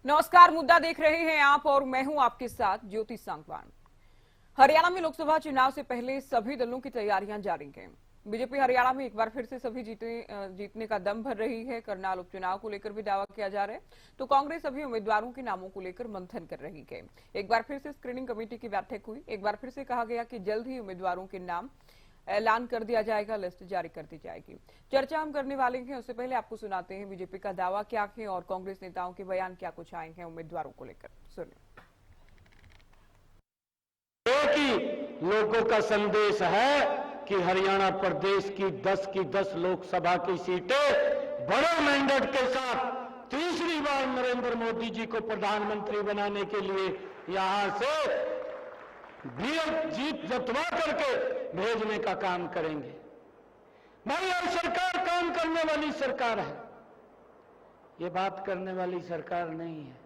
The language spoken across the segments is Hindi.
नमस्कार, मुद्दा देख रहे हैं आप और मैं हूं आपके साथ ज्योति सांगवान। हरियाणा में लोकसभा चुनाव से पहले सभी दलों की तैयारियां जारी हैं। बीजेपी हरियाणा में एक बार फिर से सभी जीतने का दम भर रही है। करनाल उपचुनाव को लेकर भी दावा किया जा रहा है, तो कांग्रेस सभी उम्मीदवारों के नामों को लेकर मंथन कर रही है। एक बार फिर से स्क्रीनिंग कमेटी की बैठक हुई। एक बार फिर से कहा गया कि जल्द ही उम्मीदवारों के नाम ऐलान कर दिया जाएगा, लिस्ट जारी कर दी जाएगी। चर्चा हम करने वाले हैं, उससे पहले आपको सुनाते हैं बीजेपी का दावा क्या है और कांग्रेस नेताओं के बयान क्या कुछ आए हैं उम्मीदवारों को लेकर। सुनिए। एक ही लोगों का संदेश है कि हरियाणा प्रदेश की 10 लोकसभा की सीटें बड़े मैंडेट के साथ तीसरी बार नरेंद्र मोदी जी को प्रधानमंत्री बनाने के लिए यहां से जीत जतवा करके भेजने का काम करेंगे। भाई, अब सरकार काम करने वाली सरकार है, ये बात करने वाली सरकार नहीं है।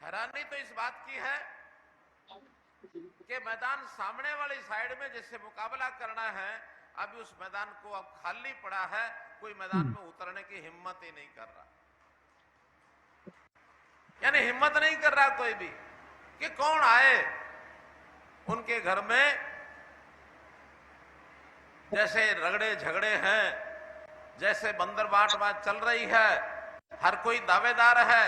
हैरानी तो इस बात की है कि मैदान सामने वाली साइड में जिससे मुकाबला करना है, अभी उस मैदान को अब खाली पड़ा है, कोई मैदान में उतरने की हिम्मत ही नहीं कर रहा। यानी हिम्मत नहीं कर रहा कोई भी कि कौन आए उनके घर में। जैसे रगड़े झगड़े हैं, जैसे बंदर बांट चल रही है, हर कोई दावेदार है।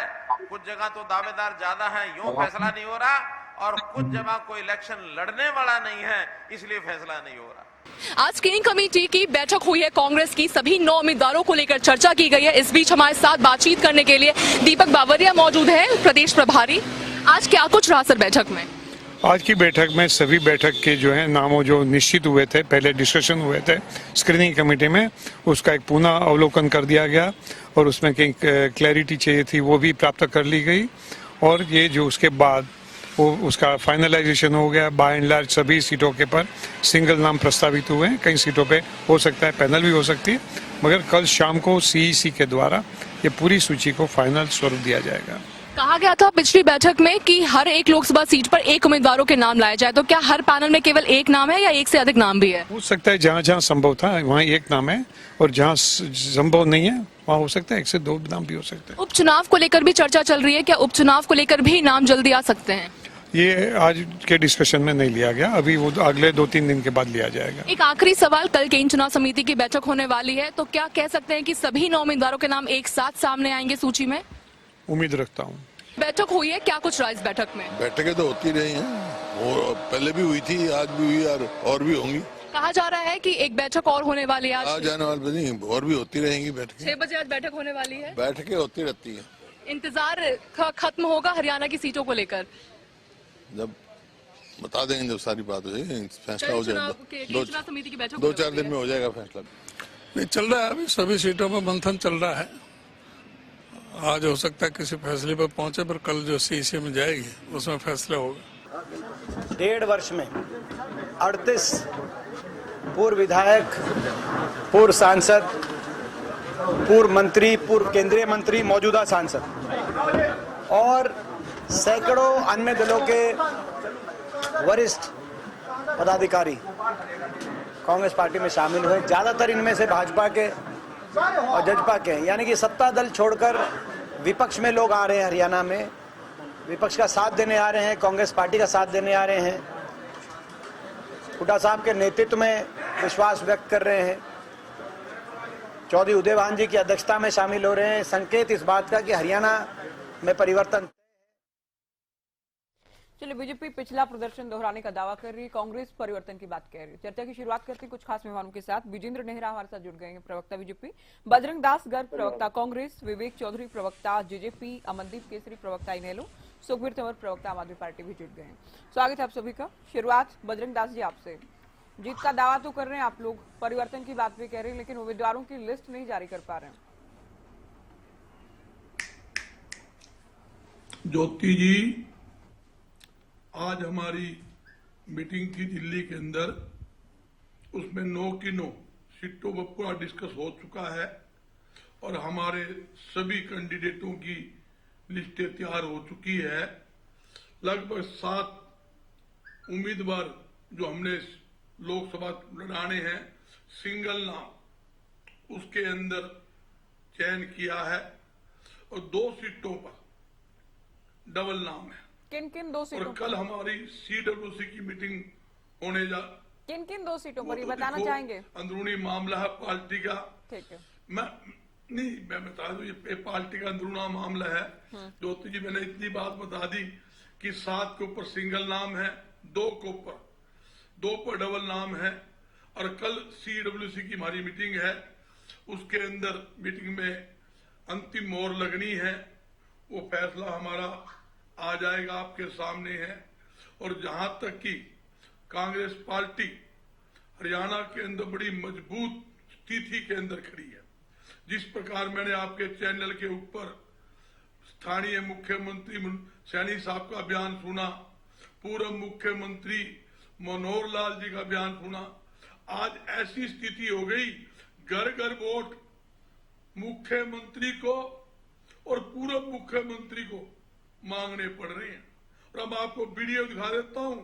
कुछ जगह तो दावेदार ज्यादा है, यूं फैसला नहीं हो रहा, और कुछ जगह कोई इलेक्शन लड़ने वाला नहीं है, इसलिए फैसला नहीं हो रहा। आज स्क्रीनिंग कमेटी की बैठक हुई है। कांग्रेस की सभी 9 उम्मीदवारों को लेकर चर्चा की गई है। इस बीच हमारे साथ बातचीत करने के लिए दीपक बावरिया मौजूद है, प्रदेश प्रभारी। आज क्या कुछ रहा सर बैठक में? आज की बैठक में सभी बैठक के जो है नामों जो निश्चित हुए थे, पहले डिस्कशन हुए थे स्क्रीनिंग कमेटी में, उसका एक पुनः अवलोकन कर दिया गया और उसमें कई क्लैरिटी चाहिए थी, वो भी प्राप्त कर ली गई। और ये जो उसके बाद वो उसका फाइनलाइजेशन हो गया। बाय एंड लार्ज सभी सीटों के पर सिंगल नाम प्रस्तावित हुए हैं। कई सीटों पे हो सकता है पैनल भी हो सकती है, मगर कल शाम को सीईसी के द्वारा ये पूरी सूची को फाइनल स्वरूप दिया जाएगा। कहा गया था पिछली बैठक में कि हर एक लोकसभा सीट पर एक उम्मीदवारों के नाम लाए जाए, तो क्या हर पैनल में केवल एक नाम है या एक से अधिक नाम भी है? हो सकता है जहाँ जहाँ संभव था वहाँ एक नाम है, और जहाँ संभव नहीं है वहाँ हो सकता है 1 से 2 नाम भी हो सकते हैं। उपचुनाव को लेकर भी चर्चा चल रही है, क्या उपचुनाव को लेकर भी नाम जल्दी आ सकते हैं? ये आज के डिस्कशन में नहीं लिया गया, अभी वो अगले 2-3 दिन के बाद लिया जाएगा। एक आखिरी सवाल, कल केंद्रीय चुनाव समिति की बैठक होने वाली है, तो क्या कह सकते हैं कि सभी 9 उम्मीदवारों के नाम एक साथ सामने आएंगे सूची में? उम्मीद रखता हूँ। बैठक हुई है, क्या कुछ रहा इस बैठक में? बैठकें तो होती रही हैं, और पहले भी हुई थी, आज भी हुई और भी होंगी। कहा जा रहा है कि एक बैठक और होने वाली है आज जाने वाली नहीं, और भी होती रहेंगी बैठकें। 6 बजे आज बैठक होने वाली है। बैठकें होती रहती हैं। इंतजार खत्म होगा हरियाणा की सीटों को लेकर? जब बता देंगे, जब सारी बात हो जाएगी, फैसला हो जाएगा। चुनाव समिति की बैठक 2-4 दिन में हो जाएगा फैसला। नहीं चल रहा है, अभी सभी सीटों पर मंथन चल रहा है। आज हो सकता है किसी फैसले पर पहुंचे, पर कल जो सीईसी में जाएगी उसमें फैसला होगा। 1.5 वर्ष में 38 पूर्व विधायक, पूर्व सांसद, पूर्व मंत्री, पूर्व केंद्रीय मंत्री, मौजूदा सांसद और सैकड़ों अन्य दलों के वरिष्ठ पदाधिकारी कांग्रेस पार्टी में शामिल हुए। ज्यादातर इनमें से भाजपा के और जजपा के, यानी कि सत्ता दल छोड़कर विपक्ष में लोग आ रहे हैं। हरियाणा में विपक्ष का साथ देने आ रहे हैं, कांग्रेस पार्टी का साथ देने आ रहे हैं, हुड्डा साहब के नेतृत्व में विश्वास व्यक्त कर रहे हैं, चौधरी उदयभान जी की अध्यक्षता में शामिल हो रहे हैं। संकेत इस बात का कि हरियाणा में परिवर्तन। चलिए, बीजेपी पिछला प्रदर्शन दोहराने का दावा कर रही है, कांग्रेस परिवर्तन की बात कह रही है। चर्चा की शुरुआत करते हैं कुछ खास मेहमानों के साथ। विजेंद्र नेहरा हमारे साथ जुड़ गए हैं, प्रवक्ता बीजेपी, बजरंग दास गर्ग प्रवक्ता कांग्रेस, विवेक चौधरी प्रवक्ता जेजेपी, अमनदीप केसरी प्रवक्ता इनेलो, सुखबीर तंवर प्रवक्ता आम आदमी पार्टी भी जुड़ गए हैं। स्वागत है आप सभी का। शुरुआत बजरंग दास जी आपसे। जीत का दावा तो कर रहे हैं आप लोग, परिवर्तन की बात भी कह रहे हैं, लेकिन उम्मीदवारों की लिस्ट नहीं जारी कर पा रहे हैं। ज्योति जी, आज हमारी मीटिंग थी दिल्ली के अंदर, उसमें 9 की 9 सीटों पर पूरा डिस्कस हो चुका है और हमारे सभी कैंडिडेटों की लिस्टें तैयार हो चुकी है। लगभग 7 उम्मीदवार जो हमने लोकसभा लड़ाने हैं, सिंगल नाम उसके अंदर चयन किया है और 2 सीटों पर डबल नाम है। किन किन 2 और सीटों कल हमारी CWC की मीटिंग होने किन किन 2 सीटों पर ये वो तो बताना देखो, चाहेंगे? अंदरूनी मामला है पार्टी का। ठीक है। मैं बता दूं, ये पार्टी का अंदरूना मामला है। ज्योति जी मैंने इतनी बात बता दी कि 7 के ऊपर सिंगल नाम है, 2 पर डबल नाम है। और कल CWC की हमारी मीटिंग है, उसके अंदर मीटिंग में अंतिम मोहर लगनी है। वो फैसला हमारा आ जाएगा, आपके सामने है। और जहां तक कि कांग्रेस पार्टी हरियाणा के अंदर बड़ी मजबूत स्थिति के अंदर खड़ी है, जिस प्रकार मैंने आपके चैनल के ऊपर स्थानीय मुख्यमंत्री सैनी साहब का बयान सुना, पूर्व मुख्यमंत्री मनोहर लाल जी का बयान सुना, आज ऐसी स्थिति हो गई घर घर वोट मुख्यमंत्री को और पूर्व मुख्यमंत्री को मांगने पड़ रहे हैं। और अब आपको वीडियो दिखा देता हूं,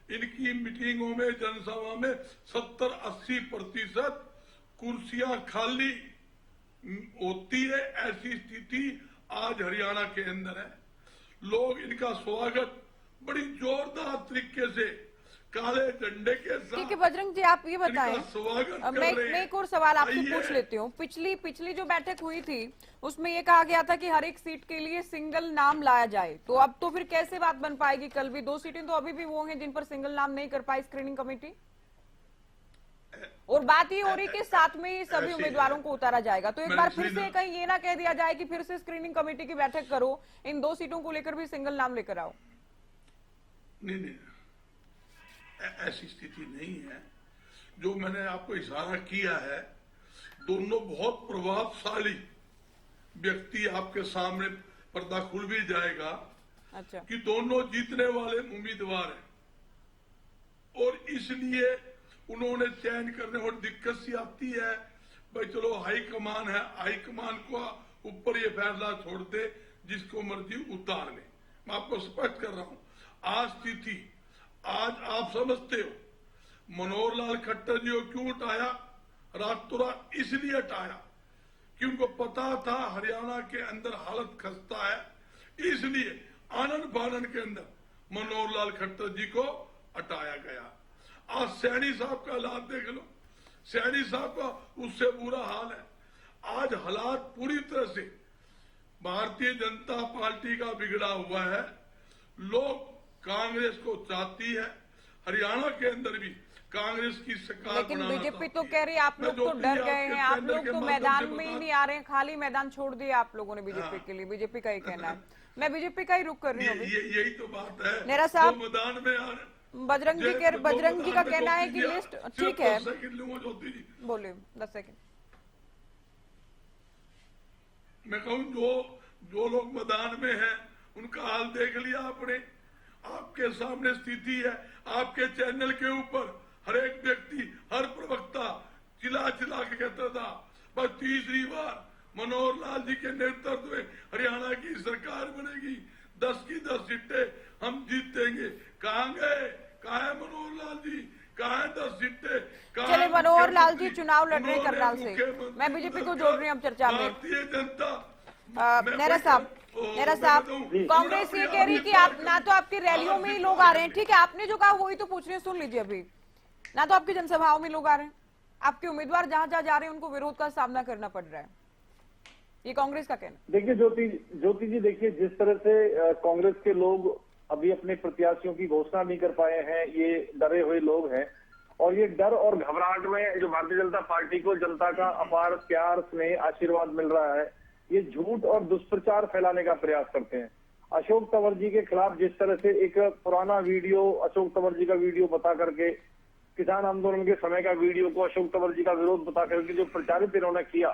इनकी मीटिंगों में, जनसभा में 70-80% कुर्सियां खाली होती है। ऐसी स्थिति आज हरियाणा के अंदर है। लोग इनका स्वागत बड़ी जोरदार तरीके से काले झंडे के साथ। ठीक है बजरंग जी, आप ये बताएं, मैं एक और सवाल आपसे पूछ लेती हूँ। पिछली जो बैठक हुई थी उसमें ये कहा गया था कि हर एक सीट के लिए सिंगल नाम लाया जाए, तो अब तो फिर कैसे बात बन पाएगी? कल भी 2 सीटें तो अभी भी वो हैं जिन पर सिंगल नाम नहीं कर पाई स्क्रीनिंग कमेटी, और बात ये हो रही कि साथ में ही सभी उम्मीदवारों को उतारा जाएगा। तो एक बार फिर से कहीं ये ना कह दिया जाए कि फिर से स्क्रीनिंग कमेटी की बैठक करो, इन 2 सीटों को लेकर भी सिंगल नाम लेकर आओ। नहीं, ऐसी स्थिति नहीं है। जो मैंने आपको इशारा किया है, दोनों बहुत प्रभावशाली व्यक्ति आपके सामने पर्दा खुल भी जाएगा। अच्छा। कि दोनों जीतने वाले उम्मीदवार हैं और इसलिए उन्होंने चयन करने और दिक्कत सी आती है। भाई चलो हाईकमान है, हाईकमान को ऊपर ये फैसला छोड़ दे, जिसको मर्जी उतार ले। मैं आपको स्पष्ट कर रहा हूं, आज स्थिति, आज आप समझते हो मनोहर लाल खट्टर जी को क्यों हटाया? रातों रात इसलिए हटाया कि उनको पता था हरियाणा के अंदर हालत खस्ता है, इसलिए आनंद फानन के अंदर मनोहर लाल खट्टर जी को हटाया गया। आज सैनी साहब का हालात देख लो, सैनी साहब का उससे बुरा हाल है। आज हालात पूरी तरह से भारतीय जनता पार्टी का बिगड़ा हुआ है। लोग कांग्रेस को चाहती है, हरियाणा के अंदर भी कांग्रेस की सरकार। लेकिन बीजेपी तो कह रही है आप लोग तो डर गए हैं, आप लोग तो मैदान में ही नहीं आ रहे हैं, खाली मैदान छोड़ दिया आप लोगों ने बीजेपी के लिए। बीजेपी का ही कहना है, मैं बीजेपी का ही रुख कर रही हूँ। यही तो बात है। नेहरा साहब, मैदान में आ रहे बजरंग जी का कहना है कि लिस्ट ठीक है। बोलिए 10 सेकंड। मैं कहूँ जो लोग मैदान में हैं उनका हाल देख लिया आपने, आपके सामने स्थिति है। आपके चैनल के ऊपर हर एक व्यक्ति, हर प्रवक्ता चिल्ला के कहता था बस तीसरी बार मनोहर लाल जी के नेतृत्व में हरियाणा की सरकार बनेगी, 10 की 10 सीटें हम जीतेंगे। कहाँ गए? कहाँ है मनोहर लाल जी? कहाँ है 10 सीटें? चलिए, मनोहर लाल जी चुनाव लड़ रहे हैं करनाल से, मैं बीजेपी को जोड़ रही हूँ अब चर्चा में। भारतीय जनता नेहरा साहब, कांग्रेस ये कह रही कि आप ना तो आपकी रैलियों में ही लोग आ रहे हैं, ठीक है, आपने जो कहा वही तो पूछ रहे हैं, सुन लीजिए। अभी ना तो आपकी जनसभाओं में लोग आ रहे हैं, आपके उम्मीदवार जहां जहां जा रहे हैं उनको विरोध का सामना करना पड़ रहा है, ये कांग्रेस का कहना। देखिए ज्योति जी, देखिए जिस तरह से कांग्रेस के लोग अभी अपने प्रत्याशियों की घोषणा नहीं कर पाए हैं, ये डरे हुए लोग हैं, और ये डर और घबराहट में जो भारतीय जनता पार्टी को जनता का अपार प्यार, स्नेह, आशीर्वाद मिल रहा है, ये झूठ और दुष्प्रचार फैलाने का प्रयास करते हैं। अशोक तंवर जी के खिलाफ जिस तरह से एक पुराना वीडियो, अशोक तंवर जी का वीडियो बता करके, किसान आंदोलन के समय का वीडियो को अशोक तंवर जी का विरोध बता करके जो प्रचारित इन्होंने किया,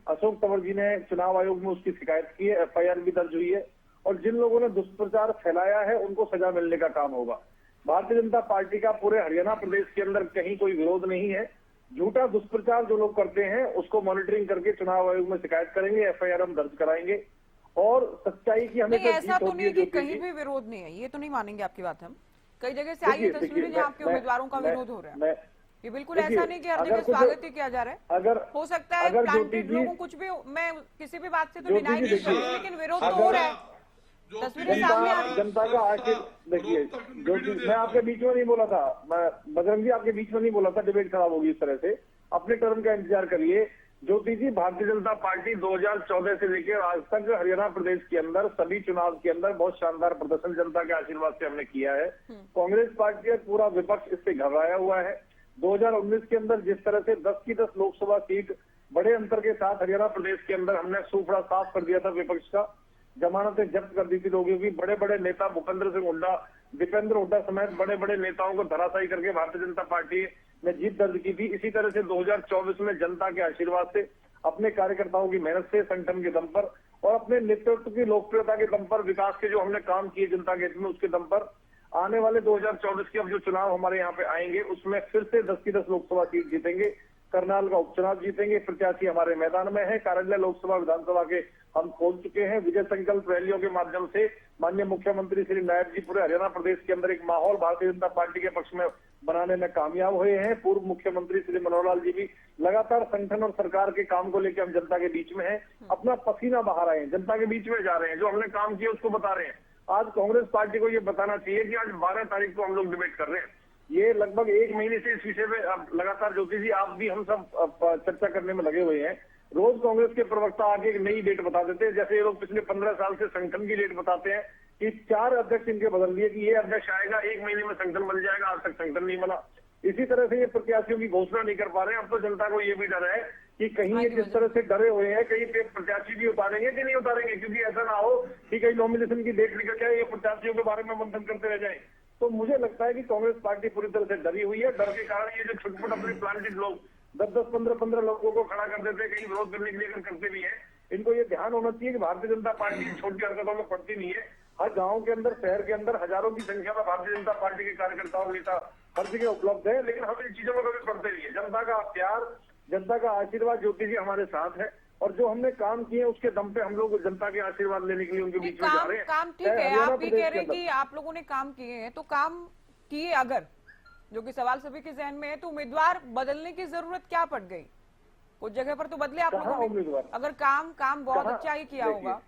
अशोक तंवर जी ने चुनाव आयोग में उसकी शिकायत की है, FIR भी दर्ज हुई है, और जिन लोगों ने दुष्प्रचार फैलाया है उनको सजा मिलने का काम होगा। भारतीय जनता पार्टी का पूरे हरियाणा प्रदेश के अंदर कहीं कोई विरोध नहीं है। झूठा दुष्प्रचार जो लोग करते हैं उसको मॉनिटरिंग करके चुनाव आयोग में शिकायत करेंगे, FIR हम दर्ज कराएंगे, और सच्चाई की हमें ऐसा तो नहीं कि कहीं भी विरोध नहीं है, ये तो नहीं मानेंगे आपकी बात हम। कई जगह से आई तस्वीरें जहाँ आपके उम्मीदवारों का विरोध हो रहा है, ये बिल्कुल ऐसा नहीं कि हर जगह स्वागत ही किया जा रहा है। अगर हो सकता है प्लांटेड लोगों कुछ भी, मैं किसी भी बात से तो डिनाई नहीं कर रही, लेकिन विरोध तो हो रहा है। तस्वीरें सामने आ रही। जनता का आखिर देखिए, जो मैं आपके बीच में नहीं बोला था, मैं बजरंग जी आपके बीच में नहीं बोला था, डिबेट खराब होगी इस तरह से। अपने टर्न का इंतजार करिए। ज्योति जी, भारतीय जनता पार्टी 2014 से लेकर आज तक हरियाणा प्रदेश के अंदर सभी चुनाव के अंदर बहुत शानदार प्रदर्शन जनता के आशीर्वाद से हमने किया है। कांग्रेस पार्टी का पूरा विपक्ष इससे घबराया हुआ है। 2019 के अंदर जिस तरह से 10 की 10 लोकसभा सीट बड़े अंतर के साथ हरियाणा प्रदेश के अंदर हमने सूफड़ा साफ कर दिया था विपक्ष का, जमानतें जब्त कर दी थी लोगों की। बड़े बड़े नेता भूपेंद्र सिंह हुड्डा, दीपेंद्र हुड्डा समेत बड़े बड़े नेताओं को धराशायी करके भारतीय जनता पार्टी ने जीत दर्ज की थी। इसी तरह से 2024 में जनता के आशीर्वाद से, अपने कार्यकर्ताओं की मेहनत से, संगठन के दम पर और अपने नेतृत्व की लोकप्रियता के दम पर, विकास के जो हमने काम किए जनता के हित में, उसके दम पर आने वाले 2024 के अब जो चुनाव हमारे यहाँ पे आएंगे उसमें फिर से 10 की 10 लोकसभा सीट जीतेंगे। करनाल का उपचुनाव जीतेंगे। प्रत्याशी हमारे मैदान में है। कार्यालय लोकसभा विधानसभा के हम खोल चुके हैं। विजय संकल्प रैलियों के माध्यम से माननीय मुख्यमंत्री श्री नायब जी पूरे हरियाणा प्रदेश के अंदर एक माहौल भारतीय जनता पार्टी के पक्ष में बनाने में कामयाब हुए हैं। पूर्व मुख्यमंत्री श्री मनोहर लाल जी भी लगातार संगठन और सरकार के काम को लेकर हम जनता के बीच में हैं। अपना पसीना बहा रहे हैं, जनता के बीच में जा रहे हैं, जो हमने काम किया उसको बता रहे हैं। आज कांग्रेस पार्टी को ये बताना चाहिए कि आज 12 तारीख को हम लोग डिबेट कर रहे हैं। ये लगभग 1 महीने से इस विषय पे लगातार ज्योति जी आप भी हम सब चर्चा करने में लगे हुए हैं। रोज कांग्रेस के प्रवक्ता आगे एक नई डेट बता देते हैं। जैसे ये लोग पिछले 15 साल से संगठन की डेट बताते हैं कि 4 अध्यक्ष इनके बदल दिए कि ये अध्यक्ष आएगा, 1 महीने में संगठन बन जाएगा। आज तक संगठन नहीं बना। इसी तरह से ये प्रत्याशियों की घोषणा नहीं कर पा रहे हैं। अब तो जनता को ये भी डर है कि कहीं ये जिस तरह से डरे हुए हैं, कहीं पे प्रत्याशी भी उतारेंगे कि नहीं उतारेंगे, क्योंकि ऐसा ना हो कि कहीं नॉमिनेशन की डेट निकल जाए, ये प्रत्याशियों के बारे में मंथन करते रह जाए। तो मुझे लगता है कि कांग्रेस पार्टी पूरी तरह से डरी हुई है। डर के कारण ये जो छुटपुट अपने प्लांटेड लोग 10-10, 15-15 लोगों को खड़ा कर देते हैं, कहीं विरोध करने के लिए करते भी है। इनको ये ध्यान होना चाहिए कि भारतीय जनता पार्टी छोटी हरकतों में पड़ती नहीं है। हर गांव के अंदर, शहर के अंदर हजारों की संख्या में भारतीय जनता पार्टी के कार्यकर्ता और नेता हर जगह उपलब्ध है, लेकिन हम इन चीजों में कभी पड़ते नहीं है। जनता का प्यार, जनता का आशीर्वाद ज्योति जी हमारे साथ है और जो हमने काम किए उसके दम पे हम लोग जनता के आशीर्वाद लेने के लिए उनके बीच में जा रहे हैं। काम ठीक है, आप भी कह रहे हैं कि आप लोगों ने काम किए हैं, तो काम किए अगर, जो कि सवाल सभी के जहन में है, तो उम्मीदवार बदलने की जरूरत क्या पड़ गई? कुछ जगह पर तो बदले आप लोगों ने। अगर काम बहुत अच्छा ही किया होगा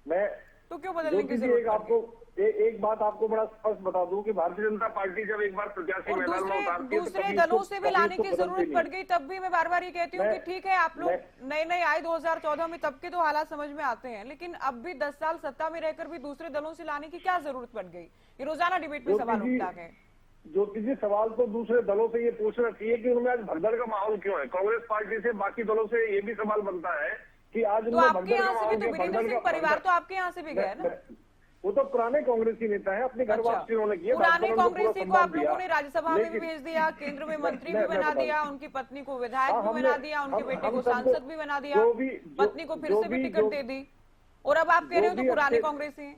मैं तो क्यों बदलने की जरूरत? आपको एक बात आपको बड़ा स्पष्ट बता दूं कि भारतीय जनता पार्टी जब एक बार प्रत्याशी मैदान में उतारती है, दूसरे दलों से भी लाने की जरूरत पड़ गई, तब भी मैं बार बार ये कहती हूँ कि ठीक है आप लोग नए आए 2014 में, तब के तो हालात समझ में आते हैं, लेकिन अब भी 10 साल सत्ता में रहकर भी दूसरे दलों से लाने की क्या जरूरत पड़ गई? ये रोजाना डिबेट में सवाल उठता है। ज्योति जी, सवाल तो दूसरे दलों से ये पूछना चाहिए कि उनमें आज भगदड़ का माहौल क्यों है। कांग्रेस पार्टी से बाकी दलों से ये भी सवाल बनता है कि आज तो आपके यहाँ से भी तो वीरेंद्र सिंह परिवार तो आपके यहाँ से भी गए ना। वो तो पुराने कांग्रेसी नेता है, अपने घर वापसी उन्होंने किया। पुराने कांग्रेसी को आप लोगों ने राज्यसभा में भी भेज दिया, केंद्र में मंत्री भी बना दिया, उनकी पत्नी को विधायक भी बना दिया, उनके बेटे को सांसद भी बना दिया, पत्नी को फिर से भी टिकट दे दी, और अब आप कह रहे हो तो पुराने कांग्रेसी हैं।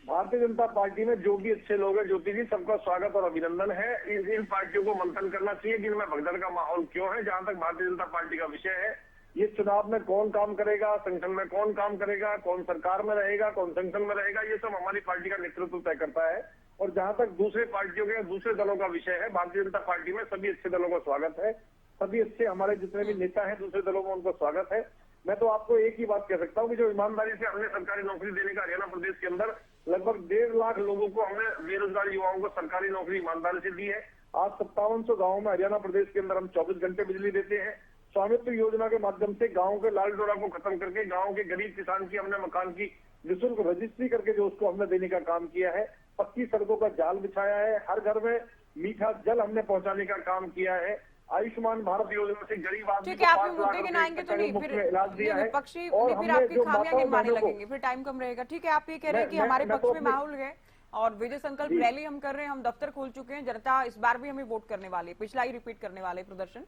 भारतीय जनता पार्टी में जो भी अच्छे लोग हैं ज्योति जी, सबका स्वागत और अभिनंदन है। इन पार्टियों को मंथन करना चाहिए कि इनमें भगदड़ का माहौल क्यों है। जहां तक भारतीय जनता पार्टी का विषय है, ये चुनाव में कौन काम करेगा, संगठन में कौन काम करेगा, कौन सरकार में रहेगा, कौन संगठन में रहेगा, ये सब हमारी पार्टी का नेतृत्व तय करता है। और जहां तक दूसरे पार्टियों के, दूसरे दलों का विषय है, भारतीय जनता पार्टी में सभी अच्छे दलों का स्वागत है। सभी अच्छे हमारे जितने भी नेता हैं दूसरे दलों में, उनका स्वागत है। मैं तो आपको एक ही बात कह सकता हूँ कि जो ईमानदारी से हमने सरकारी नौकरी देने का हरियाणा प्रदेश के अंदर लगभग 1.5 लाख लोगों को हमने, बेरोजगार युवाओं को सरकारी नौकरी ईमानदारी से दी है। आज 5700 गाँव में हरियाणा प्रदेश के अंदर हम 24 घंटे बिजली देते हैं। स्वामित्व योजना के माध्यम से गांव के लाल डोरा को खत्म करके गांव के गरीब किसान की हमने मकान की निःशुल्क रजिस्ट्री करके जो उसको हमने देने का काम किया है। पक्की सड़कों का जाल बिछाया है। हर घर में मीठा जल हमने पहुंचाने का काम किया है। आयुष्मान भारत योजना से गरीब आदमी को 5 लाख रुपए का मुफ्त में इलाज दिया है। विपक्षी फिर आपकी खामियां गिनवाने लगेंगे, फिर टाइम कम रहेगा। ठीक है, आप ये कह रहे हैं कि हमारे पक्ष में माहौल है और विजय संकल्प रैली हम कर रहे हैं, हम दफ्तर खोल चुके हैं, जनता इस बार भी हमें वोट करने वाली है, पिछला ही रिपीट करने वाले प्रदर्शन।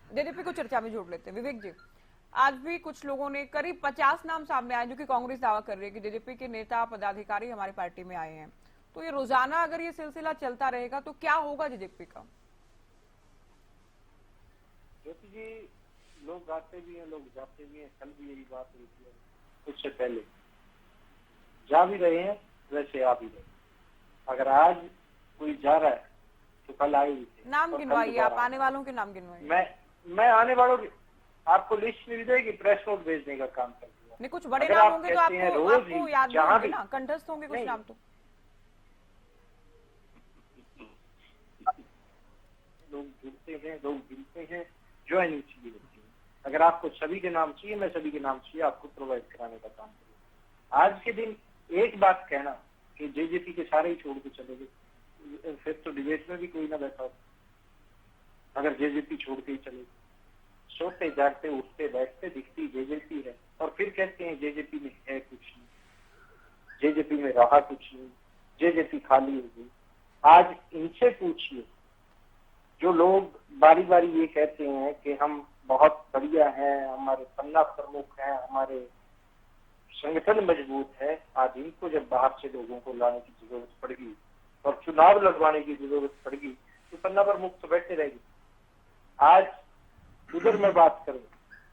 जेजेपी को चर्चा में जोड़ लेते हैं। विवेक जी, आज भी कुछ लोगों ने करीब 50 नाम सामने आए जो कि कांग्रेस दावा कर रही है कि जेजेपी के नेता पदाधिकारी हमारी पार्टी में आए हैं। तो ये रोजाना अगर ये सिलसिला चलता रहेगा तो क्या होगा जेजेपी का? ज्योति जी, लोग आते भी हैं, लोग जाते भी हैं। कल भी यही बात हुई थी, कुछ से पहले जा भी रहे हैं, वैसे आ भी रहे। अगर आज कोई जा रहा है तो कल आए भी थे। नाम गिनवाइए, आप आने वालों के नाम गिनवाइए। मैं आने वालों की आपको लिस्ट मिल जाएगी, प्रेस नोट भेजने का काम कर दिया। नहीं, कुछ बड़े अगर नाम आप होंगे तो कहते हैं आपको रोज आपको ही याद नहीं जहां होंगे भी ना, कंठस्थ होंगे कुछ नहीं। नाम तो। लोग जुड़ते हैं, लोग गिनते हैं, ज्वाइनिंग चाहिए होती है। अगर आपको सभी के नाम चाहिए, मैं सभी के नाम चाहिए, आपको प्रोवाइड कराने का काम करूँ। आज के दिन एक बात कहना कि जेजेपी के सारे ही छोड़ के चले गए, फिर तो डिबेट में भी कोई ना बैठा हो। अगर जेजेपी छोड़ के ही चले, सोते जागते उठते बैठते दिखती जेजेपी है, और फिर कहते हैं जेजेपी में है कुछ नहीं, जेजेपी में रहा कुछ नहीं, जेजेपी खाली होगी। आज इनसे पूछिए जो लोग बारी बारी ये कहते हैं कि हम बहुत बढ़िया हैं, हमारे पन्ना प्रमुख हैं, हमारे संगठन मजबूत है, आज इनको जब बाहर से लोगों को लाने की जरूरत पड़ेगी और चुनाव लड़वाने की जरूरत पड़ेगी तो पन्ना प्रमुख तो बैठे रहेगी। आज उधर मैं बात करूं,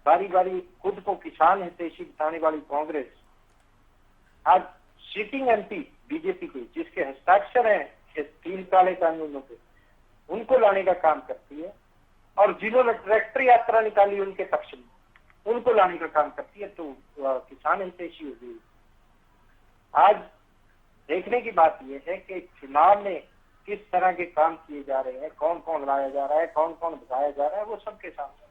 बारी बारी खुद को किसान हितैषी बताने वाली कांग्रेस आज सिटिंग एमपी बीजेपी के जिसके हस्ताक्षर हैं 3 काले कानूनों पे, उनको लाने का काम करती है, और जिन्होंने ट्रैक्टर यात्रा निकाली उनके पक्ष में, उनको लाने का काम करती है, तो किसान हितैषी हो गई। आज देखने की बात यह है कि चुनाव में किस तरह के काम किए जा रहे हैं, कौन कौन लाया जा रहा है, कौन कौन बताया जा रहा है, वो सबके सामने।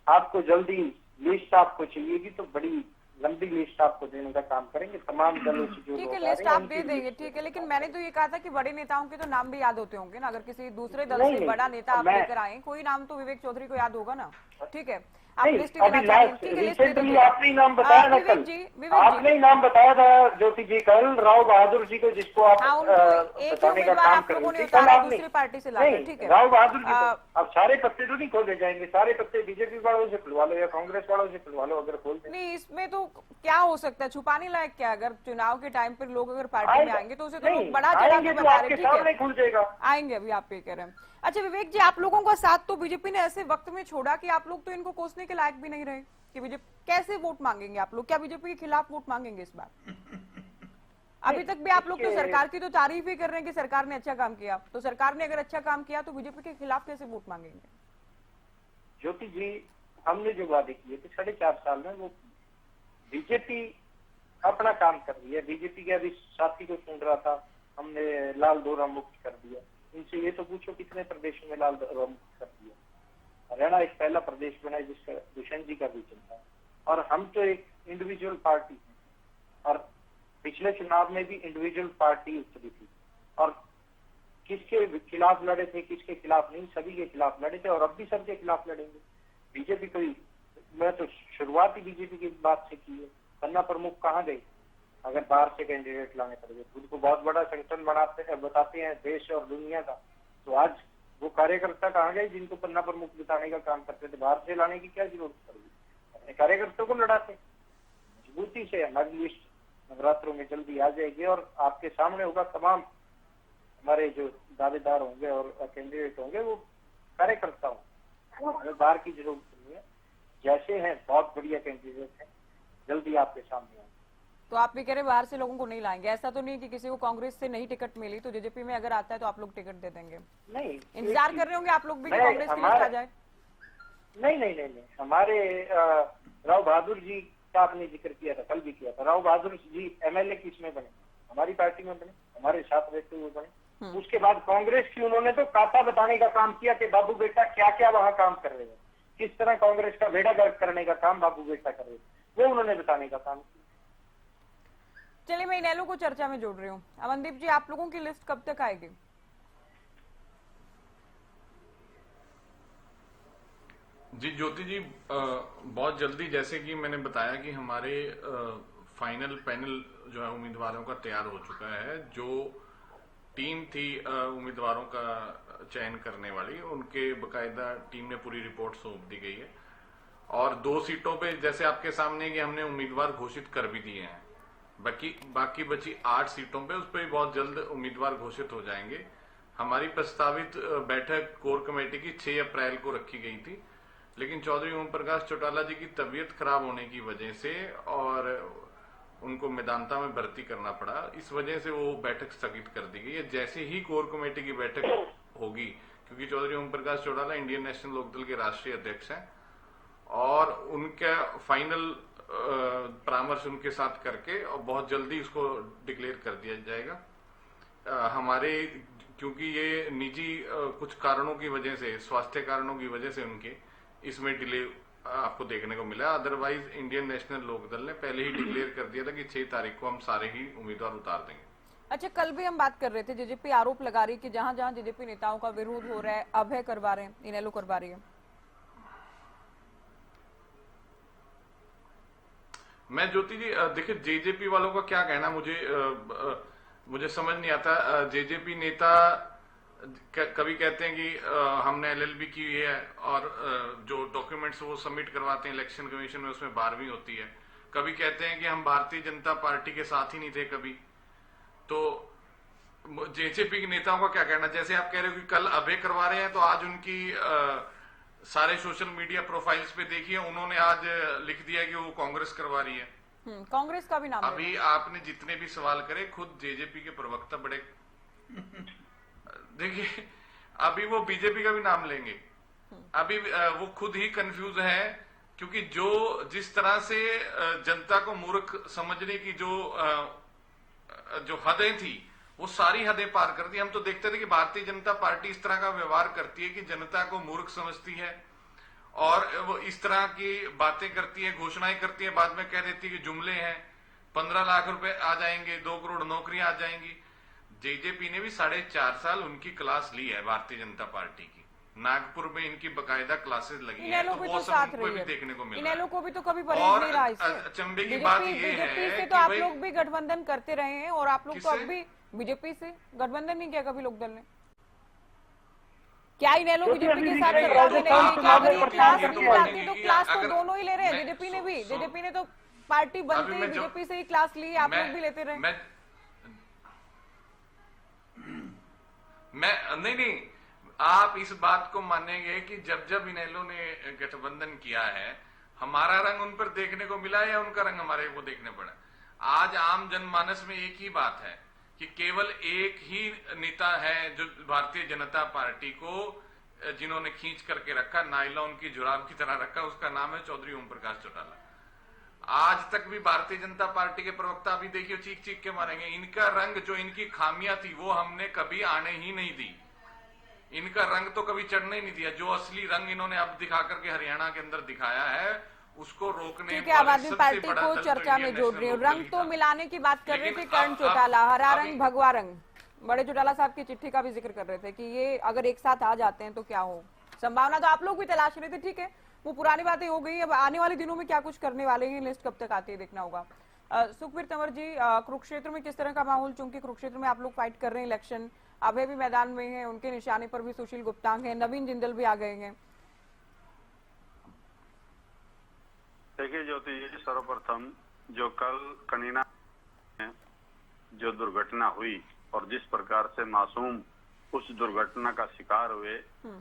आपको जल्दी लिस्ट आपको चाहिएगी तो बड़ी लंबी लिस्ट आपको देने का काम करेंगे, तमाम दलों से जो ठीक लोग है, आ रहे लिस्ट हैं, आप उनकी दे देंगे, लिस्ट ठीक है, लेकिन मैंने तो ये कहा था कि बड़े नेताओं के तो नाम भी याद होते होंगे ना। अगर किसी दूसरे दल नहीं, से नहीं, बड़ा नेता आप मैं- लेकर आए, कोई नाम तो विवेक चौधरी को याद होगा ना। ठीक है, आप नहीं, लिस्ट देना अभी चाहेंगे, लास्ट ठीक है, लिस्ट दे रिसेंटली दीजिए। आपने ही नाम बताया ना विवेक कल, जी, विवेक आपने जी, ही नाम बताया था ज्योति जी कल, राव बहादुर जी को, जिसको आप हाँ, उनको एक ही बताने का उम्मीदवार काम आप कर लोगों रहे ने थे कल उतारा, आपने। दूसरी पार्टी से लाकर, नहीं, ठीक है। राव बहादुर जी को अब सारे पत्ते तो नहीं खोले जाएंगे, सारे पत्ते बीजेपी वालों से खुलवा लो या कांग्रेस वालों से खुलवा लो, अगर खोल दे। नहीं, इसमें तो क्या हो सकता है, छुपाने लायक क्या? अगर चुनाव के टाइम पर लोग अगर पार्टी में आएंगे तो उसे तो लोग बड़ा चढ़ा के तो बता आपके रहे, ठीक सामने है, खुल जाएगा। आएंगे, अभी आप ये कह रहे हैं। अच्छा विवेक जी, आप लोगों का साथ तो बीजेपी ने ऐसे वक्त में छोड़ा कि आप लोग तो इनको कोसने के लायक भी नहीं रहे कि बीजेपी कैसे वोट मांगेंगे आप लोग, क्या बीजेपी के खिलाफ वोट मांगेंगे इस बार? अभी तक भी आप लोग तो सरकार की तो तारीफ ही कर रहे हैं कि सरकार ने अच्छा काम किया, तो सरकार ने अगर अच्छा काम किया तो बीजेपी के खिलाफ कैसे वोट मांगेंगे? ज्योति जी, हमने जो वादे किए थे 4.5 साल में, वो बीजेपी अपना काम कर रही है। बीजेपी के अभी साथी को सुन रहा था, हमने लाल दोहरा मुक्त कर दिया। इनसे ये तो पूछो कितने प्रदेशों में लाल दोहरा मुक्त कर दिया। हरियाणा एक पहला प्रदेश बना है जिसका दुष्यंत जी का भी चलता है, और हम तो एक इंडिविजुअल पार्टी है, और पिछले चुनाव में भी इंडिविजुअल पार्टी उतरी थी, और किसके खिलाफ लड़े थे, किसके खिलाफ नहीं, सभी के खिलाफ लड़े थे, और अब भी सबके खिलाफ लड़ेंगे। बीजेपी कोई, मैं तो शुरुआत ही बीजेपी की बात से की है। पन्ना प्रमुख कहाँ गए अगर बाहर से कैंडिडेट लाने पड़ गए? खुद को बहुत बड़ा संगठन बताते हैं देश और दुनिया का, तो आज वो कार्यकर्ता कहाँ गए जिनको पन्ना प्रमुख बताने का काम करते थे? बाहर से लाने की क्या जरूरत पड़ेगी? अपने कार्यकर्ताओं को लड़ाते मजबूती से। हमारी लिस्ट नवरात्रों में जल्दी आ जाएगी और आपके सामने होगा। तमाम हमारे जो दावेदार होंगे और कैंडिडेट होंगे वो कार्यकर्ता होंगे, हमें बाहर की जरूरत नहीं है। जैसे हैं बहुत बढ़िया कैंडिडेट हैं, जल्दी आपके सामने आएंगे। तो आप भी कह रहे बाहर से लोगों को नहीं लाएंगे? ऐसा तो नहीं कि किसी को कांग्रेस से नहीं टिकट मिली तो जेजेपी में अगर आता है तो आप लोग टिकट दे देंगे? नहीं, इंतजार कर रहे होंगे आप लोग भी कि कांग्रेस की लिस्ट आ जाए? नहीं, हमारे राव बहादुर जी का आपने जिक्र किया था, कल भी किया था। राव बहादुर जी एमएलए किसमें बने? हमारी पार्टी में बने, हमारे साथ रहते हुए बने। उसके बाद कांग्रेस की उन्होंने तो खाता बताने का काम किया कि बाबू बेटा क्या क्या वहां काम कर रहे हैं, किस तरह कांग्रेस का बेड़ा गर्क करने का काम बाबू बेटा कर रहे हैं, वो उन्होंने बताने का काम किया। चलिए, मैं इनेलो को चर्चा में जोड़ रही हूँ। अमनदीप जी, आप लोगों की लिस्ट कब तक आएगी? जी ज्योति जी, बहुत जल्दी, जैसे कि मैंने बताया कि हमारे फाइनल पैनल जो है उम्मीदवारों का तैयार हो चुका है। जो टीम थी उम्मीदवारों का चयन करने वाली, उनके बकायदा टीम ने पूरी रिपोर्ट सौंप दी गई है, और 2 सीटों पे जैसे आपके सामने कि हमने उम्मीदवार घोषित कर भी दिए हैं। बाकी बची 8 सीटों पे, उस पर भी बहुत जल्द उम्मीदवार घोषित हो जाएंगे। हमारी प्रस्तावित बैठक कोर कमेटी की 6 अप्रैल को रखी गई थी, लेकिन चौधरी ओम प्रकाश चौटाला जी की तबीयत खराब होने की वजह से और उनको मेदांता में भर्ती करना पड़ा, इस वजह से वो बैठक स्थगित कर दी गई है। जैसे ही कोर कमेटी की बैठक होगी, क्योंकि चौधरी ओम प्रकाश चौटाला इंडियन नेशनल लोकदल के राष्ट्रीय अध्यक्ष हैं और उनका फाइनल परामर्श उनके साथ करके और बहुत जल्दी इसको डिक्लेयर कर दिया जाएगा। हमारे क्योंकि ये निजी कुछ कारणों की वजह से, स्वास्थ्य कारणों की वजह से उनके इसमें डिले आपको देखने को मिला। अदरवाइज इंडियन नेशनल लोकदल ने पहले ही डिक्लेयर कर दिया था कि 6 तारीख को हम सारे ही उम्मीदवार उतार देंगे। अच्छा, कल भी हम बात कर रहे थे, जेजेपी आरोप लगा रही है कि जहां जहां जेजेपी नेताओं का विरोध हो रहा है, अभय करवा रहे हैं, इनेलो करवा रही है। मैं ज्योति जी देखिए, जेजेपी वालों का क्या कहना मुझे समझ नहीं आता। जेजेपी नेता कभी कहते हैं कि हमने एलएलबी की है और जो डॉक्यूमेंट्स वो सबमिट करवाते हैं इलेक्शन कमीशन में, उसमें 12वीं होती है। कभी कहते हैं कि हम भारतीय जनता पार्टी के साथ ही नहीं थे कभी। तो जेजेपी के नेताओं का क्या कहना, जैसे आप कह रहे हो कि कल अभय करवा रहे हैं, तो आज उनकी सारे सोशल मीडिया प्रोफाइल्स पे देखिए, उन्होंने आज लिख दिया कि वो कांग्रेस करवा रही है। कांग्रेस का भी नाम अभी आपने जितने भी सवाल करे, खुद जेजेपी के प्रवक्ता बड़े देखिए, अभी वो बीजेपी का भी नाम लेंगे। अभी वो खुद ही कंफ्यूज है, क्योंकि जिस तरह से जनता को मूर्ख समझने की जो हदें थी, वो सारी हदें पार कर दी। हम तो देखते थे कि भारतीय जनता पार्टी इस तरह का व्यवहार करती है कि जनता को मूर्ख समझती है और वो इस तरह की बातें करती है, घोषणाएं करती है, बाद में कह देती है कि जुमले हैं, 15 लाख रुपए आ जाएंगे, 2 करोड़ नौकरियां आ जाएंगी। जेजेपी ने भी 4.5 साल उनकी क्लास ली है भारतीय जनता पार्टी की। नागपुर में इनकी बकायदा क्लासेस लगी है, तो वो सब उनको भी देखने को मिल रहा है। इनेलो को भी तो कभी परहेज नहीं रहा इससे। अचंभे की बात ये है से तो आप लोग भी गठबंधन करते रहे हैं और आप लोग तो अब भी बीजेपी से गठबंधन नहीं किया कभी लोकदल ने। क्या इनेलो बीजेपी के साथ क्लास तो दोनों ही ले रहे हैं। जेजेपी ने भी, जेजेपी ने तो पार्टी बनते ही बीजेपी से ही क्लास ली, आप लोग भी लेते रहे। नहीं, आप इस बात को मानेंगे कि जब इनेलो ने गठबंधन किया है, हमारा रंग उन पर देखने को मिला या उनका रंग हमारे को देखने पड़ा? आज आम जनमानस में एक ही बात है कि केवल एक ही नेता है जो भारतीय जनता पार्टी को जिन्होंने खींच करके रखा, नायलॉन की जुराब की तरह रखा, उसका नाम है चौधरी ओम प्रकाश चौटाला। आज तक भी भारतीय जनता पार्टी के प्रवक्ता अभी देखिए चीख चीख के मारेंगे, इनका रंग, जो इनकी खामियां थी वो हमने कभी आने ही नहीं दी, इनका रंग तो कभी चढ़ने ही नहीं दिया। जो असली रंग इन्होंने अब दिखा करके हरियाणा के अंदर दिखाया है, उसको रोकने के आम आदमी पार्टी को चर्चा में जोड़ रही हूँ। रंग तो मिलाने की बात कर रहे थे करण चौटाला, हरा रंग भगवा रंग। बड़े चौटाला साहब की चिट्ठी का भी जिक्र कर रहे थे कि ये अगर एक साथ आ जाते हैं तो क्या हो, संभावना तो आप लोग भी तलाश रहे थे। ठीक है, वो पुरानी बातें हो गई, अब आने वाले दिनों में क्या कुछ करने वाले हैं, लिस्ट कब तक आती है देखना होगा। सुखबीर तंवर जी, कुरुक्षेत्र में किस तरह का माहौल, चूंकि कुरुक्षेत्र में आप लोग फाइट कर रहे हैं इलेक्शन, अभय भी मैदान में है, उनके निशाने पर भी सुशील गुप्तांग है, नवीन जिंदल भी आ गए हैं। देखिए ज्योति जी, सर्वप्रथम जो कल कनीना में जो दुर्घटना हुई और जिस प्रकार से मासूम उस दुर्घटना का शिकार हुए,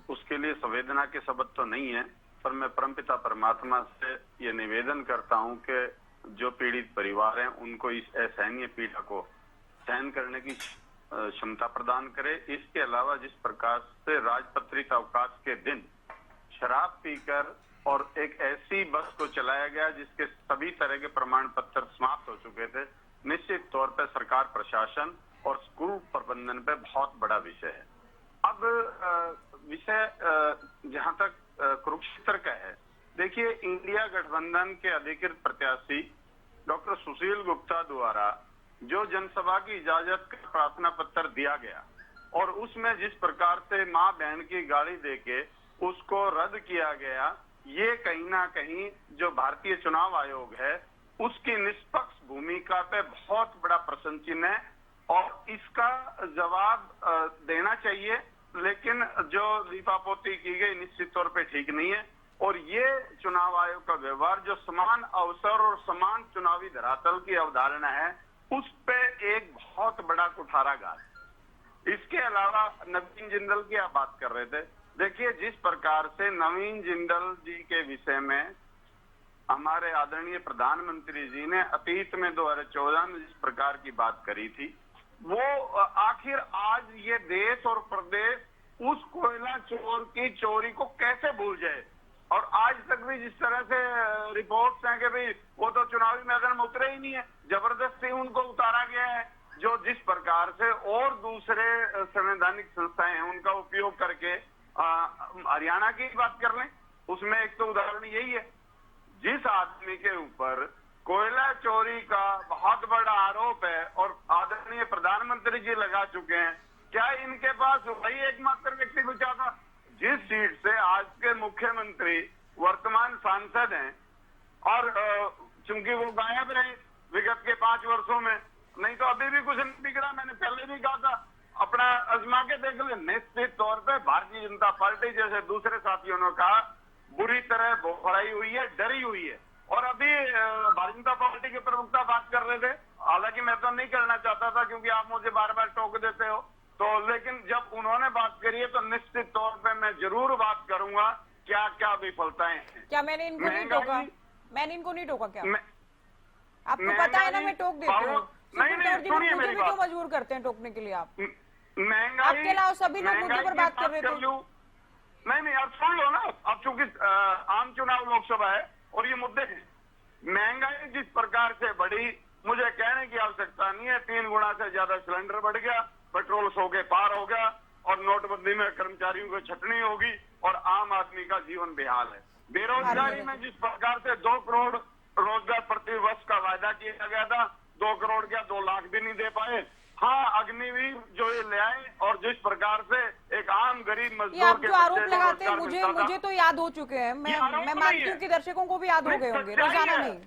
उसके लिए संवेदना के शब्द तो नहीं है, पर मैं परमपिता परमात्मा से ये निवेदन करता हूं कि जो पीड़ित परिवार हैं उनको इस असहनीय पीड़ा को सहन करने की क्षमता प्रदान करे। इसके अलावा जिस प्रकार से राजपत्रित अवकाश के दिन शराब पीकर और एक ऐसी बस को चलाया गया जिसके सभी तरह के प्रमाण पत्र समाप्त हो चुके थे, निश्चित तौर पर सरकार, प्रशासन और स्कूल प्रबंधन पे बहुत बड़ा विषय है। अब विषय जहां तक कुरुक्षेत्र का है, देखिए इंडिया गठबंधन के अधिकृत प्रत्याशी डॉक्टर सुशील गुप्ता द्वारा जो जनसभा की इजाजत का प्रार्थना पत्र दिया गया और उसमें जिस प्रकार से मां बहन की गाड़ी देके उसको रद्द किया गया, ये कहीं ना कहीं जो भारतीय चुनाव आयोग है उसकी निष्पक्ष भूमिका पे बहुत बड़ा प्रश्न चिन्ह है और इसका जवाब देना चाहिए। लेकिन जो लीपापोती की गई निश्चित तौर पे ठीक नहीं है और ये चुनाव आयोग का व्यवहार जो समान अवसर और समान चुनावी धरातल की अवधारणा है, उस पे एक बहुत बड़ा कुठाराघात। इसके अलावा नवीन जिंदल की आप बात कर रहे थे, देखिए जिस प्रकार से नवीन जिंदल जी के विषय में हमारे आदरणीय प्रधानमंत्री जी ने अतीत में 2014 में जिस प्रकार की बात करी थी, वो आखिर आज ये देश और प्रदेश उस कोयला चोर की चोरी को कैसे भूल जाए। और आज तक भी जिस तरह से रिपोर्ट्स हैं कि भाई वो तो चुनावी मैदान में उतरे ही नहीं है, जबरदस्ती उनको उतारा गया है। जो जिस प्रकार से और दूसरे संवैधानिक संस्थाएं हैं उनका उपयोग करके हरियाणा की बात कर लें, उसमें एक तो उदाहरण यही है, जिस आदमी के ऊपर कोयला चोरी का बहुत बड़ा आरोप है और आदरणीय प्रधानमंत्री जी लगा चुके हैं, क्या इनके पास वही एकमात्र व्यक्ति बचा था? जिस सीट से आज के मुख्यमंत्री वर्तमान सांसद हैं और चूंकि वो गायब रहे विगत के 5 वर्षों में, नहीं तो अभी भी कुछ नहीं बिगड़ा। मैंने पहले भी कहा था, अपना आजमा के देख ले। निश्चित तौर पे भारतीय जनता पार्टी जैसे दूसरे साथियों ने कहा बुरी तरह बोखड़ाई हुई है, डरी हुई है। और अभी भारतीय जनता पार्टी के प्रवक्ता बात कर रहे थे, हालांकि मैं तो नहीं करना चाहता था क्योंकि आप मुझे बार बार टोक देते हो, तो लेकिन जब उन्होंने बात करी है तो निश्चित तौर पे मैं जरूर बात करूंगा क्या क्या विफलताएं हैं। क्या मैंने इनको नहीं टोका? मैंने इनको नहीं टोका क्या? आपको पता है ना मैं टोक देती हूँ। सुनिए मुझे भी क्यों मजबूर करते हैं टोकने के लिए आप? आपके अलावा सभी लोग मुद्दे पर बात कर रहे थे। नहीं आप सुन लो ना, अब चूंकि आम चुनाव लोकसभा है और ये मुद्दे हैं। महंगाई जिस प्रकार से बढ़ी, मुझे कहने की आवश्यकता नहीं है, 3 गुना से ज्यादा सिलेंडर बढ़ गया, पेट्रोल 100 के पार हो गया और नोटबंदी में कर्मचारियों को छटनी होगी और आम आदमी का जीवन बेहाल है। बेरोजगारी में जिस प्रकार से 2 करोड़ रोजगार प्रति वर्ष का वायदा किया गया था, 2 करोड़ क्या 2 लाख भी नहीं दे पाए। हाँ, अग्निवीर जो ये ले आए और जिस प्रकार से एक आम गरीब मजदूर आप जो आरोप लगाते हैं मुझे तो याद हो चुके हैं। मैं मानती हूँ कि दर्शकों को भी याद हो गए होंगे। रोजाना नहीं।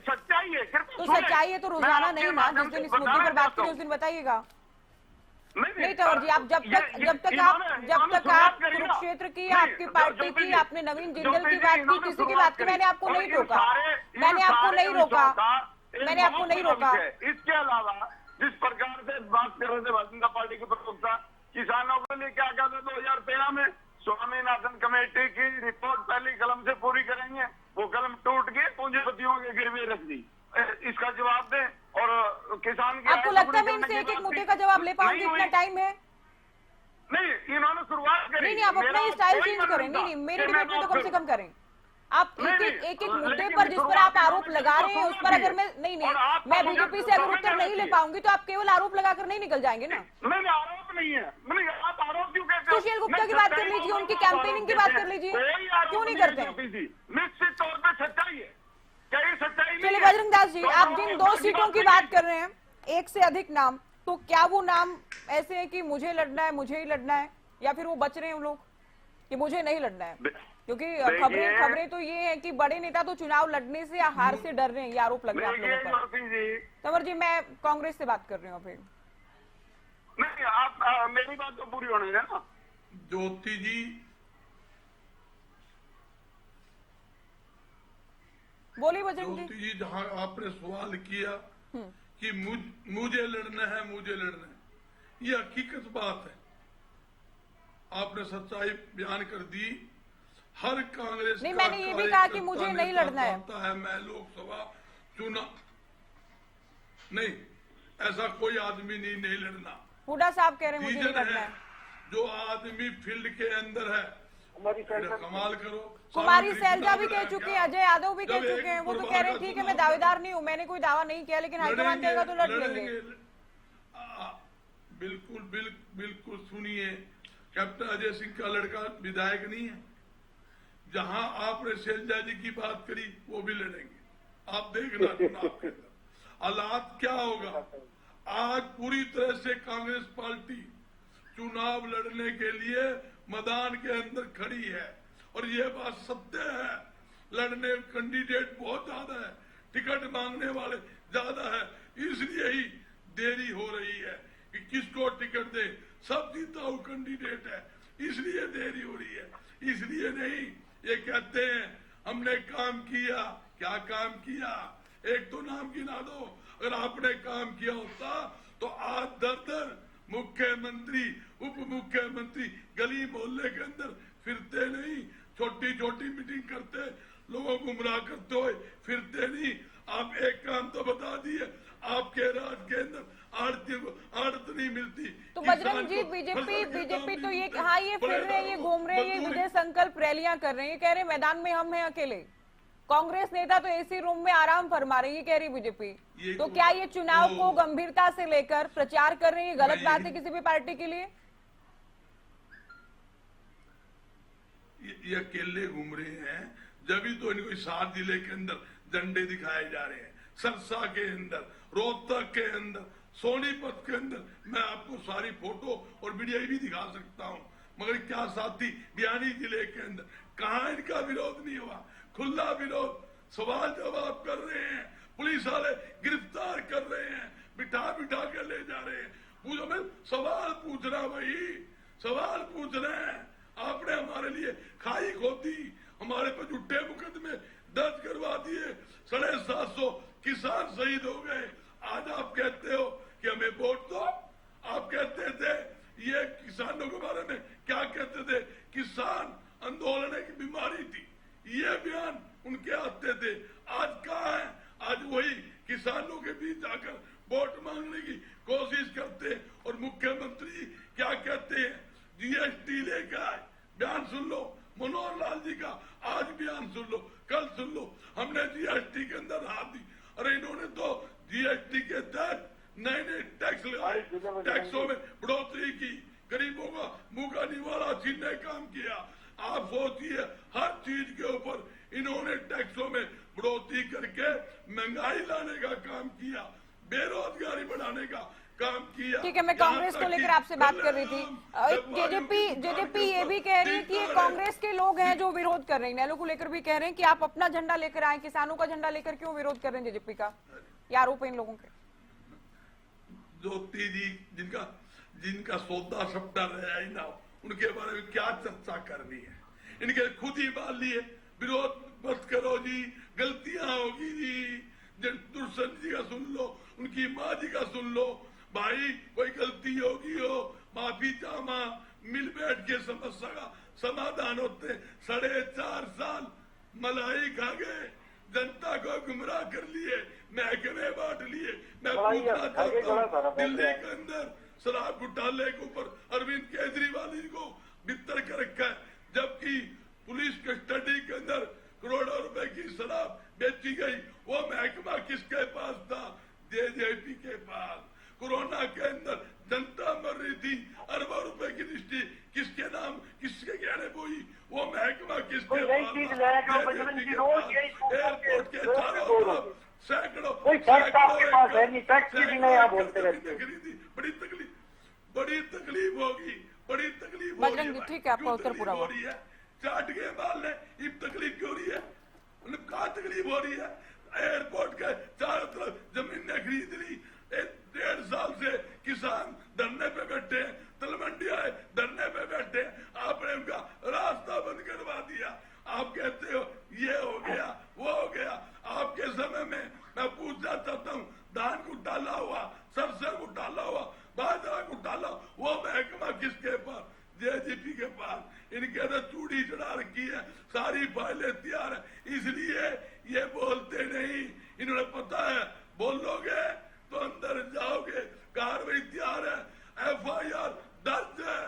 सच्चाई है, तो सच्चाई है तो रोजाना नहीं ना। जिस दिन इस मुद्दे पर बात करें उस दिन बताइएगा। नहीं तंवर जी, आप जब तक आप कुरुक्षेत्र की, आपकी पार्टी की, आपने नवीन जिंदल की बात की, किसी की बात की, मैंने आपको नहीं रोका। मैंने आपको नहीं रोका। इसके अलावा जिस प्रकार से बात कर रहे थे भारतीय जनता पार्टी के प्रवक्ता, किसानों के लिए क्या कहते 2013 में स्वामीनाथन कमेटी की रिपोर्ट पहली कलम से पूरी करेंगे, वो कलम टूट के पूंजीपतियों के गिरवी रख दी। इसका जवाब दें और किसान की। आपको लगता है मैं इनसे एक मुद्दे का जवाब ले पाऊंगी? इतना टाइम है? नहीं, इन्होंने शुरुआत करी। नहीं, आप अपना स्टाइल चेंज करें। नहीं, मेरे डिबेट में तो कम से कम करें। आप एक मुद्दे पर जिस पर आप आरोप लगा रहे हैं उस पर अगर मैं मैं बीजेपी से अगर उत्तर नहीं ले पाऊंगी तो आप केवल आरोप लगाकर नहीं निकल जाएंगे ना। नहीं, आरोप नहीं है। आप आरोप क्यों कहते हो? सुशील गुप्ता की बात कर लीजिए, उनकी कैंपेनिंग की बात कर लीजिए, क्यों नहीं करते? निश्चित तौर पर सच्चाई है। क्या ये सच्चाई? चलिए बजरंग दास जी, आप जिन 2 सीटों की बात कर रहे हैं, एक से अधिक नाम, तो क्या वो नाम ऐसे है कि मुझे लड़ना है, मुझे ही लड़ना है, या फिर वो बच रहे हैं लोग कि मुझे नहीं लड़ना है? क्योंकि खबरें तो ये है कि बड़े नेता तो चुनाव लड़ने से या हार से डर रहे हैं, ये आरोप लग रहा है आप लोगों पर। तंवर जी, मैं कांग्रेस से बात कर रही हूँ। फिर नहीं, आप मेरी बात तो पूरी होनी है ना। ज्योति जी, बोलिए बजरंग ज्योति जी, जहाँ आपने सवाल किया कि मुझे लड़ना है, ये हकीकत बात है। आपने सच्चाई बयान कर दी। हर कांग्रेस नहीं, मैंने ये भी कहा कि मुझे नहीं लड़ना है। मैं लोकसभा चुनाव नहीं, ऐसा कोई आदमी नहीं लड़ना। हुड्डा साहब कह रहे हैं मुझे नहीं लड़ना है। जो आदमी फील्ड के अंदर है, कमाल करो। कुमारी सैलजा भी कह चुके हैं, अजय यादव भी कह चुके हैं। वो तो कह रहे हैं ठीक है, मैं दावेदार नहीं हूँ, मैंने कोई दावा नहीं किया, लेकिन हाईकमान कहेगा तो लड़ लेंगे। बिल्कुल सुनिए, कैप्टन अजय सिंह का लड़का विधायक नहीं है। जहां आपने सैलजा जी की बात करी वो भी लड़ेंगे। आप देखना चुनाव के अंदर हालात क्या होगा। आज पूरी तरह से कांग्रेस पार्टी चुनाव लड़ने के लिए मैदान के अंदर खड़ी है और ये बात सत्य है। लड़ने कैंडिडेट बहुत ज्यादा है, टिकट मांगने वाले ज्यादा है, इसलिए ही देरी हो रही है कि किसको टिकट दे। सब जीताऊ कैंडिडेट है, इसलिए देरी हो रही है। इसलिए नहीं, ये कहते हैं हमने काम किया। क्या काम किया? एक तो नाम गिना दो। अगर आपने काम किया होता तो आज दर मुख्यमंत्री, उप मुख्यमंत्री गली मोहल्ले के अंदर फिरते नहीं, छोटी छोटी मीटिंग करते, लोगों को गुमराह करते हुए फिरते नहीं। आप एक काम तो बता दिए, आपके राज के अंदर आड़त नहीं मिलती। तो बजरंग जी, बीजेपी तो ये हाँ, ये फिर रहे हैं, ये घूम रहे हैं, ये विजय संकल्प रैलियां कर रहे हैं, ये कह रहे हैं मैदान में हम हैं अकेले। कांग्रेस नेता तो एसी रूम में आराम फरमा रही है, कह रही बीजेपी। ये तो तो- क्या ये चुनाव को तो- गंभीरता से लेकर प्रचार कर रही है? गलत मैं बात यही- है किसी भी पार्टी के लिए? ये अकेले घूम रहे हैं, जब भी तो इनको इस 7 जिले के अंदर झंडे दिखाए जा रहे हैं, सरसा के अंदर, रोहतक के अंदर, सोनीपत के अंदर। मैं आपको सारी फोटो और वीडियो भी दिखा सकता हूं, मगर क्या साथी बयानी जिले के अंदर कहां इनका विरोध नहीं हुआ? खुला विरोध, सवाल जवाब कर रहे हैं, पुलिस वाले गिरफ्तार कर रहे हैं, बिठा बिठा के ले जा रहे हैं। पूछो, मैं सवाल पूछ रहा भाई, सवाल पूछ रहे हैं। आपने हमारे लिए खाई खोदी, हमारे पर झूठे मुकदमे दर्ज करवा दिए, 750 किसान शहीद हो गए। आज आप कहते हो कि हमें वोट दो। आप कहते थे ये किसानों के बारे में क्या कहते थे? किसान आंदोलन एक बीमारी थी, ये बयान उनके आते थे। आज कहाँ है? आज वही किसानों के बीच जाकर वोट मांगने की कोशिश करते हैं। और मुख्यमंत्री क्या कहते हैं? जीएसटी लेकर आए, बयान सुन लो मनोहर लाल जी का, आज बयान सुन लो, कल सुन लो, हमने जीएसटी के अंदर हाथ दी। अरे इन्होंने तो जीएसटी के तहत नए नए टैक्स लगाए, टैक्सों में बढ़ोतरी की, गरीबों का मुंह का निवाला छीनने काम किया। आप सोचिए, हर चीज के ऊपर इन्होंने टैक्सों में बढ़ोतरी करके महंगाई लाने का काम किया, बेरोजगारी बढ़ाने का काम किया। ठीक है, मैं कांग्रेस को लेकर आपसे बात कर रही थी। जेजेपी ये भी कह रही है कि ये कांग्रेस के लोग हैं जो विरोध कर रहे हैं, नैलो को लेकर भी कह रहे हैं कि आप अपना झंडा लेकर आए, किसानों का झंडा लेकर क्यों विरोध कर रहे हैं जेजेपी का? ये आरोप है इन लोगों के। ज्योति जी जिनका सौदा सपटा रहा ही ना, उनके बारे में क्या चर्चा करनी है? इनके खुद ही मान लिए विरोध मत करो जी, गलतियां होगी जी। दुर्सन जी का सुन लो, उनकी माँ जी का सुन लो, भाई कोई गलती होगी हो, माफी चामा, मिल बैठ के समस्या का समाधान होते। 4.5 साल मलाई खा गए, जनता को गुमराह कर लिए, महकमे बांट लिए। मैं पूछना चाहता हूँ, दिल्ली के अंदर शराब घोटाले के ऊपर अरविंद केजरीवाल जी को बितर कर रखा है, जबकि पुलिस कस्टडी के अंदर करोड़ों रुपए की शराब बेची गई। वो महकमा किसके पास था? जेजेपी के पास। कोरोना के अंदर जनता मर रही थी, अरबों रुपए की दृष्टि किसके नाम, किसके कहने बोई? वो महकमा किसके पास? एयरपोर्ट के चारों तरफ सैकड़ों बड़ी तकलीफ होगी, बड़ी तकलीफ बजरंग, ठीक है, आपका उत्तर पूरा हुआ। चाट के माल ने इब तकलीफ क्यों रही है? मतलब कहा तकलीफ हो रही है? एयरपोर्ट के चारों तरफ जमीनें खरीद ली। 1.5 साल से किसान धरने पे बैठे हैं, तलमंडी आए धरने पे बैठे हैं, आपने उनका रास्ता बंद करवा दिया। आप कहते हो ये हो गया, वो हो गया। आपके समय में मैं पूछना चाहता हूँ, धान घोटाला हुआ, सरसों घोटाला हुआ, बाजरा घोटाला, वो महकमा किसके पास? जेजेपी के पास। इनके अंदर चूड़ी चढ़ा रखी है, सारी फाइलें तैयार है, इसलिए ये बोलते नहीं। इन्होंने पता है बोलोगे तो अंदर जाओगे, कार्रवाई तैयार है, FIR दर्ज है,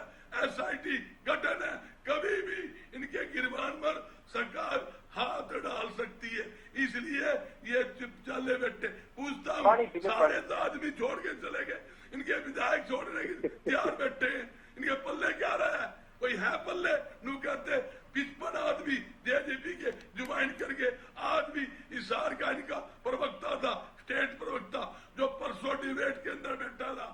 SIT गठन है, कभी भी इनके गिरबान पर सरकार हाथ डाल सकती है। इसलिए ये चुप चाले बैठे। पूछता हूँ, सारे आदमी छोड़ के चले गए, इनके विधायक छोड़ने के तैयार बैठे हैं, इनके पल्ले क्या रहा है? कोई है पल्ले? नू कहते 55 आदमी जेजेपी के ज्वाइन करके, आज भी इशार का इनका प्रवक्ता था, स्टेट प्रवक्ता, जो परसों डिबेट के अंदर बैठा था,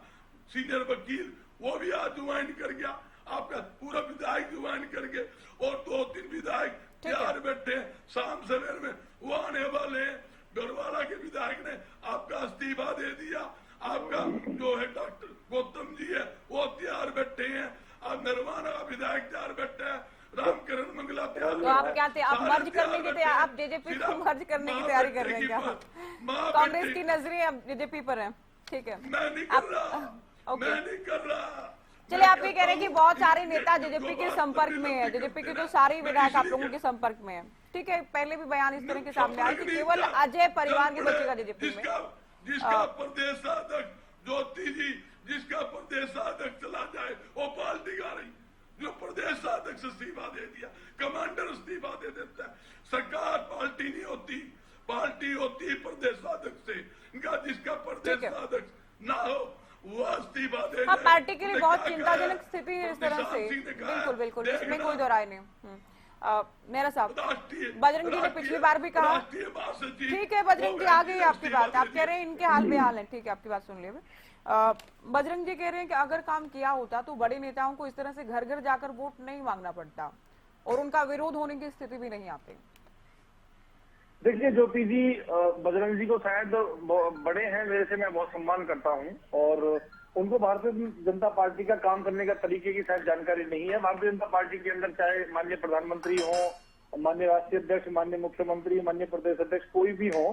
सीनियर वकील, वो भी आज ज्वाइन कर गया। आपका पूरा विधायक ज्वाइन करके, और 2-3 विधायक तैयार बैठे हैं, शाम सवेर में वो आने वाले हैं। गढ़वाला के विधायक ने आपका इस्तीफा दे दिया। आपका जो है डॉक्टर गौतम जी है, वो तैयार बैठे हैं। आप नरवाना का विधायक तैयार बैठे हैं, रामकरण मंगला तैयार। तो आप क्या थे, आप मर्ज करने की तैयारी, आप जेजेपी को मर्ज करने की तैयारी कर रहे हैं क्या? कांग्रेस की नजरें अब जेजेपी पर है, ठीक है? मैं नहीं कर रहा, मैं नहीं कर रहा। चलिए, आप ये कह रहे हैं कि बहुत सारे नेता जेजेपी के संपर्क में है, जेजेपी के तो सारे विधायक आप लोगों के संपर्क में है, ठीक है? पहले भी बयान इस तरह के सामने आए कि केवल अजय परिवार के बचेगा जेजेपी में। जिसका प्रदेशाध्यक्ष ज्योति जी, जिसका प्रदेशाध्यक्ष चला जाए, वो पार्टी का रही। जो प्रदेशाध्यक्ष इस्तीफा दे दिया, कमांडर इस्तीफा दे देता है। सरकार पार्टी नहीं होती। हाँ, पार्टी के लिए बहुत चिंताजनक स्थिति है इस तरह से। बिल्कुल बिल्कुल, इसमें कोई दो राय नहीं। मेहरा साहब, बजरंग जी ने पिछली बार भी कहा, ठीक है बजरंग जी, आ गई आपकी बात, आप कह रहे हैं इनके हाल बेहाल है, ठीक है आपकी बात सुन लिया। बजरंग जी कह रहे हैं कि अगर काम किया होता तो बड़े नेताओं को इस तरह से घर घर जाकर वोट नहीं मांगना पड़ता और उनका विरोध होने की स्थिति भी नहीं आती। देखिए ज्योति जी, बजरंग जी को शायद बड़े हैं मेरे से, मैं बहुत सम्मान करता हूं और उनको भारतीय जनता पार्टी का काम करने का तरीके की शायद जानकारी नहीं है। भारतीय जनता पार्टी के अंदर चाहे माननीय प्रधानमंत्री हो, माननीय राष्ट्रीय अध्यक्ष, माननीय मुख्यमंत्री, माननीय प्रदेश अध्यक्ष, कोई भी हो,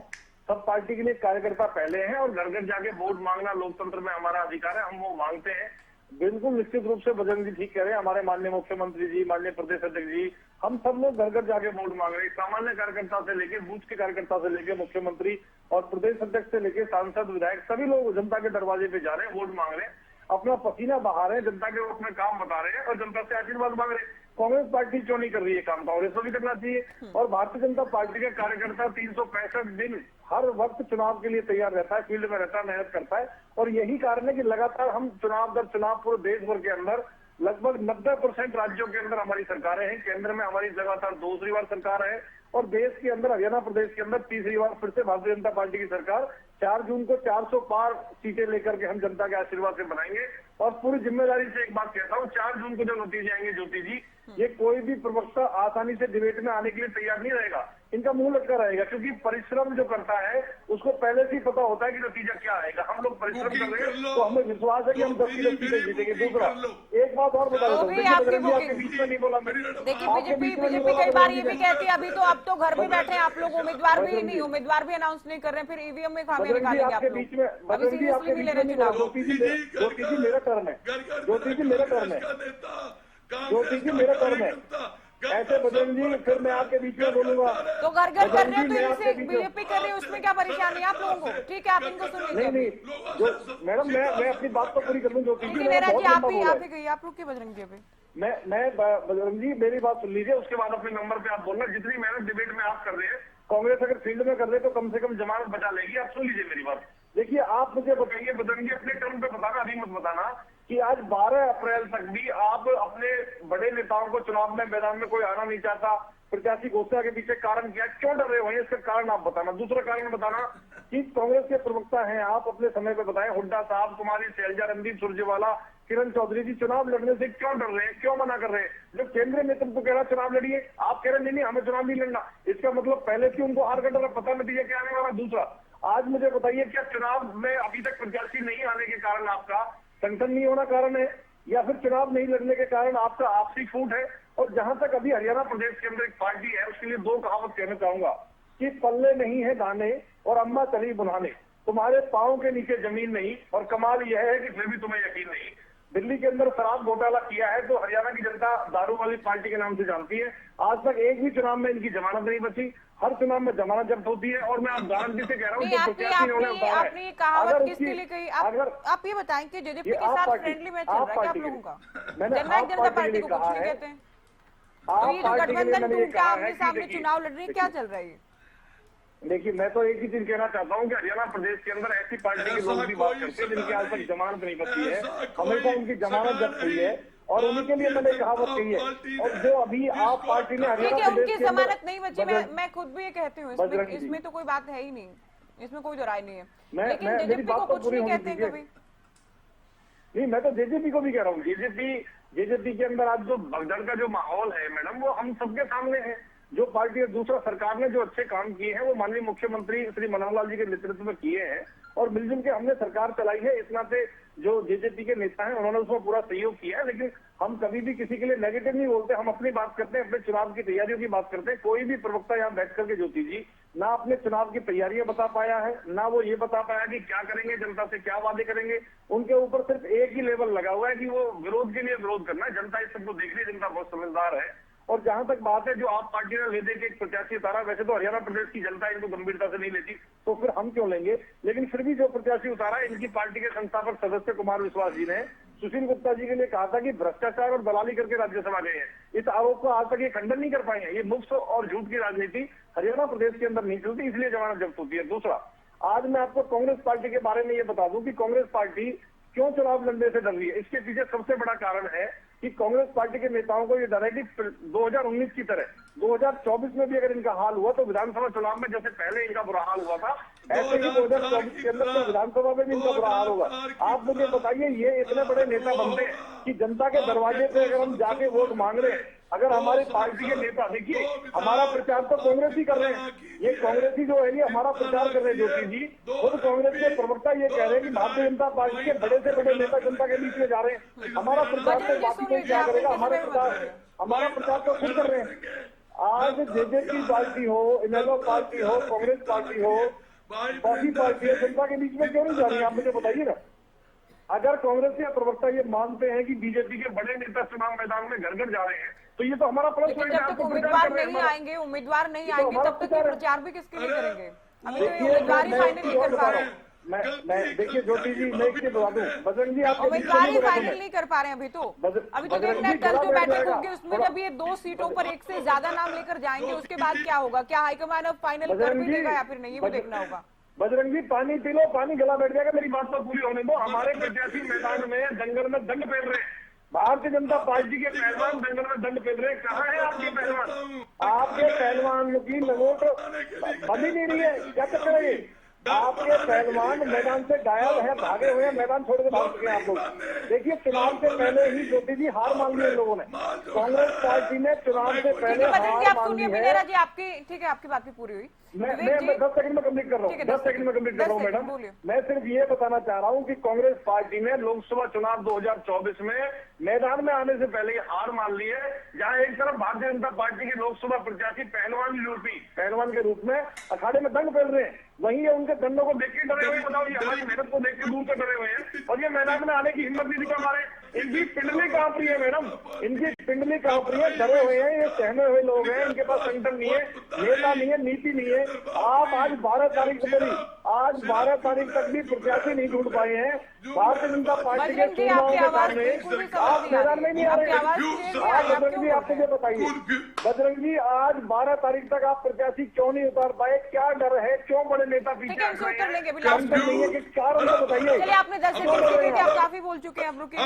सब पार्टी के लिए कार्यकर्ता पहले हैं और घर घर जाके वोट मांगना लोकतंत्र में हमारा अधिकार है, हम वो मांगते हैं। बिल्कुल निश्चित रूप से बजरंग जी ठीक कह रहे हैं, हमारे माननीय मुख्यमंत्री जी, माननीय प्रदेश अध्यक्ष जी, हम सब लोग घर घर जाके वोट मांग रहे हैं। सामान्य कार्यकर्ता से लेके बूथ के कार्यकर्ता से लेके मुख्यमंत्री और प्रदेश अध्यक्ष से लेके सांसद, विधायक, सभी लोग जनता के दरवाजे पे जा रहे हैं, वोट मांग रहे हैं, अपना पसीना बहा रहे हैं, जनता के अपने काम बता रहे हैं और जनता से आशीर्वाद मांग रहे हैं। कांग्रेस पार्टी क्यों नहीं कर रही है काम? कांग्रेस को भी करना चाहिए। और भारतीय जनता पार्टी का कार्यकर्ता 365 दिन हर वक्त चुनाव के लिए तैयार रहता है, फील्ड में रहता है, मेहनत करता है और यही कारण है कि लगातार हम चुनाव दर चुनाव पूरे देश भर के अंदर लगभग 90% राज्यों के अंदर हमारी सरकारें हैं। केंद्र में हमारी लगातार दूसरी बार सरकार है और देश के अंदर, हरियाणा प्रदेश के अंदर तीसरी बार फिर से भारतीय जनता पार्टी की सरकार। 4 जून को 400 पार सीटें लेकर के हम जनता के आशीर्वाद से बनाएंगे और पूरी जिम्मेदारी से एक बात कहता हूँ, 4 जून को जो नतीजे आएंगे ज्योति जी, ये कोई भी प्रवक्ता आसानी से डिबेट में आने के लिए तैयार नहीं रहेगा, इनका मुंह लटका रहेगा, क्योंकि परिश्रम जो करता है उसको पहले से ही पता होता है कि नतीजा क्या आएगा। हम लोग परिश्रम कर रहे हैं तो हमें विश्वास है कि हम 10 की 10 सीटें जीतेंगे। दूसरा एक बात और बता देता हूँ, आपके बीच में नहीं बोला मैं, देखिए बीजेपी कई बार ये भी कहती है अभी तो अब तो घर में बैठे हैं आप लोग, उम्मीदवार भी अनाउंस नहीं कर रहे, फिर ईवीएम में खामियां निकालेंगे आप लोग। बीच में बजरंग जी आपके बीच में नहीं बोला। ज्योति जी मेरा टर्न है, ज्योति जी मेरा टर्न है, ज्योति जी मेरा टर्न है, ऐसे बजरंग जी फिर मैं आपके बीच में बोलूंगा। तो घर घर कर रहे हो तो इनसे बीजेपी कर रही है, उसमें क्या परेशानी है आप लोगों को? ठीक है आप इनको सुनिए। नहीं जो मैडम मैं अपनी बात तो पूरी कर लूँ ज्योति जी, आप ही गई, आप लोग की बजरंग जी अभी मैं बजरंग जी मेरी बात सुन लीजिए, उसके बाद अपने नंबर पे आप बोलना। जितनी मेहनत डिबेट में आप कर रहे हैं, कांग्रेस अगर फील्ड में कर रहे तो कम से कम जमानत बचा लेगी। आप सुन लीजिए मेरी बात। देखिए आप मुझे बताइए बजरंग जी, अपने टर्म पे बताना, अभी मत बताना कि आज 12 अप्रैल तक भी आप अपने बड़े नेताओं को चुनाव में मैदान में कोई आना नहीं चाहता, प्रत्याशी घोषणा के पीछे कारण क्या, क्यों डर रहे हो? इसका कारण आप बताना। दूसरा कारण बताना कि कांग्रेस के प्रवक्ता हैं आप, अपने समय पे बताएं, हुड्डा साहब, कुमारी शैलजा, रणदीप सुरजेवाला, किरण चौधरी जी चुनाव लड़ने से क्यों डर रहे हैं, क्यों मना कर रहे हैं? जो केंद्रीय नेतृत्व कह रहा चुनाव लड़िए, आप कह रहे नहीं हमें चुनाव नहीं लड़ना, इसका मतलब पहले से उनको हार का डर पता नतीजा क्या आने वाला। दूसरा, आज मुझे बताइए क्या चुनाव में अभी तक प्रत्याशी नहीं आने के कारण आपका संगठन नहीं होना कारण है, या फिर चुनाव नहीं लड़ने के कारण आपका आपसी फूट है? और जहां तक अभी हरियाणा प्रदेश के अंदर एक पार्टी है, उसके लिए 2 कहावत कहना चाहूंगा कि पल्ले नहीं है दाने और अम्मा चली बुनाने, तुम्हारे पांव के नीचे जमीन नहीं। और कमाल यह है कि फिर भी तुम्हें यकीन नहीं। दिल्ली के अंदर शराब घोटाला किया है तो हरियाणा की जनता दारू वाली पार्टी के नाम से जानती है। आज तक एक भी चुनाव में इनकी जमानत नहीं बची, हर चुनाव में जमानत जब्त होती है। और मैं आप गारंटी से कह रहा हूँ आपने कहावत किसके लिए कही? आप ये बताएं कि जेजेपी के साथ फ्रेंडली मैच चल रहा है क्या आप लोगों का? जननायक जनता पार्टी को कुछ नहीं कहते हैं, तो ये जो गठबंधन टूटा आमने सामने चुनाव लड़ रही है, क्या चल रहा है? देखिए मैं तो एक ही चीज कहना चाहता हूँ कि हरियाणा प्रदेश के अंदर ऐसी पार्टी के लोग भी बात करते हैं जिनकी आज तक जमानत नहीं बची है, हमेशा उनकी जमानत जब्त हुई है और उनके लिए मैंने कहावत कही है। और जो अभी आप पार्टी ने हरियाणा प्रदेश उनकी जमानत नहीं बची, मैं खुद भी ये कहती हूँ, इसमें तो कोई बात है ही नहीं, इसमें कोई दो राय नहीं है। लेकिन जेजेपी को कुछ नहीं कहते कभी। नहीं, मैं तो जेजेपी को भी कह रहा हूँ, जेजेपी के अंदर आज जो भगदड़ का जो माहौल है मैडम, वो हम सबके सामने है। जो पार्टी और दूसरा सरकार ने जो अच्छे काम किए हैं वो माननीय मुख्यमंत्री श्री मनोहर लाल जी के नेतृत्व में किए हैं और मिलजुल के हमने सरकार चलाई है। इस नाते जो जेजेपी के नेता हैं उन्होंने उसमें पूरा सहयोग किया है। लेकिन हम कभी भी किसी के लिए नेगेटिव नहीं बोलते, हम अपनी बात करते हैं, अपने चुनाव की तैयारियों की बात करते हैं। कोई भी प्रवक्ता यहाँ बैठ करके ज्योति जी ना अपने चुनाव की तैयारियां बता पाया है, ना वो ये बता पाया कि क्या करेंगे, जनता से क्या वादे करेंगे। उनके ऊपर सिर्फ एक ही लेवल लगा हुआ है कि वो विरोध के लिए विरोध करना है। जनता इस सबको देख रही है, जनता बहुत समझदार है। और जहां तक बात है जो आप पार्टी ने ले दे के एक प्रत्याशी उतारा, वैसे तो हरियाणा प्रदेश की जनता इनको गंभीरता से नहीं लेती, तो फिर हम क्यों लेंगे। लेकिन फिर भी जो प्रत्याशी उतारा, इनकी पार्टी के संस्थापक सदस्य कुमार विश्वास जी ने सुशील गुप्ता जी के लिए कहा था कि भ्रष्टाचार और दलाली करके राज्यसभा गए हैं। इस आरोप को आज तक ये खंडन नहीं कर पाए हैं। ये मुफ्त और झूठ की राजनीति हरियाणा प्रदेश के अंदर नहीं चलती, इसलिए जमानत जब्त होती है। दूसरा, आज मैं आपको कांग्रेस पार्टी के बारे में ये बता दूं कि कांग्रेस पार्टी क्यों चुनाव लड़ने से डर रही है? इसके पीछे सबसे बड़ा कारण है कि कांग्रेस पार्टी के नेताओं को ये डर है कि 2019 की तरह 2024 में भी अगर इनका हाल हुआ तो विधानसभा चुनाव में जैसे पहले इनका बुरा हाल हुआ था, ऐसे ही 2024 के अंदर तो विधानसभा में भी इनका बुरा हाल होगा। आप मुझे बताइए, ये इतने बड़े नेता बनते हैं कि जनता के दरवाजे पे अगर हम जाके वोट मांग रहे हैं, अगर हमारी पार्टी के नेता, देखिए हमारा प्रचार तो कांग्रेस ही कर रहे हैं, ये कांग्रेसी जो है ये हमारा प्रचार कर रहे हैं। ज्योति जी खुद कांग्रेस के प्रवक्ता ये कह रहे हैं कि भारतीय जनता पार्टी के बड़े से बड़े नेता जनता के बीच में जा रहे हैं। हमारा प्रचार तो बाकी कोई क्या करेगा, हमारा प्रचार तो खुद कर रहे हैं। आज जेजेपी पार्टी हो, इनेलो पार्टी हो, कांग्रेस पार्टी हो, बाकी पार्टी है, जनता के बीच में क्यों नहीं जा रही है? आप मुझे बताइए ना। अगर कांग्रेस के प्रवक्ता ये मानते हैं कि बीजेपी के बड़े नेता चुनाव मैदान में घर घर जा रहे हैं, तो ये तो हमारा प्लस लेकिन जब तक उम्मीदवार नहीं आएंगे तब तक ये प्रचार भी किसके लिए करेंगे? अभी तो ये उम्मीदवार ही फाइनल नहीं कर पा रहे हैं। मैं देखिए ज्योति जी, मैं इसके बता दूं, बजरंग जी आप उम्मीदवार ही फाइनल नहीं कर पा रहे हैं अभी तो देखना है कल जो बैठक होगी उसमें जब ये 2 सीटों पर एक से ज्यादा नाम लेकर जाएंगे उसके बाद क्या होगा? क्या हाईकमान अब फाइनल कर भी देगा या फिर नहीं, ये भी देखना होगा। बजरंग जी पानी पी लो, पानी गला बैठ जाएगा। मेरी बात तो पूरी होने दो। हमारे प्रत्याशी मैदान में जंगल में दंड पेल रहे हैं, भारतीय जनता पार्टी के पहलवान जंगल में दंड पेल रहे हैं। कहाँ है आपके पहलवान? आपके पहलवान की नोट बंद ही नहीं रही है, क्या चक्कर है? आपके पहलवान मैदान से गायब है, भागे हुए हैं, मैदान छोड़ के भाग चुके हैं आप लोग। देखिए चुनाव से पहले ही ज्योति जी हार मान ली इन लोगों ने, कांग्रेस पार्टी ने चुनाव से पहले हार मान ली है। जी आपकी ठीक है, आपकी बात भी पूरी हुई। मैं 10 सेकंड में कंप्लीट कर रहा हूँ, 10 सेकंड में कंप्लीट कर रहा हूँ मैडम। मैं सिर्फ ये बताना चाह रहा हूँ कि कांग्रेस पार्टी ने लोकसभा चुनाव 2024 में मैदान में आने से पहले हार मान ली है। जहाँ एक तरफ भारतीय जनता पार्टी के लोकसभा प्रत्याशी पहलवान के रूप में अखाड़े में दंड फैल रहे हैं, वहीं ये उनके दंडों को देख के डरे हुए, बताओ ये हमारी मेहनत को देख के दूर से डरे हुए हैं और ये मैदान में आने की हिम्मत नहीं दिखा पा रहे। इनकी पिंडली कांप रही है मैडम, इनकी पिंडली कांप रही है, डरे हुए हैं, ये सहमे हुए लोग हैं, इनके पास संगठन नहीं है, नेता नहीं है, नीति नहीं है। आप आज 12 तारीख तक भी प्रत्याशी नहीं ढूंढ पाए हैं भारतीय जनता पार्टी के चुनाव के सामने। आप मैदान में नहीं आ रहे हैं। बजरंग जी आप मुझे बताइए, बजरंग जी आज 12 तारीख तक आप प्रत्याशी क्यों नहीं उतार पाए? क्या डर है? क्यों बड़े नेता पीछे नहीं है? कारण तो बताइए। चलिए आपने 10 सेकंड आप काफी बोल चुके हैं, अब रुकिए।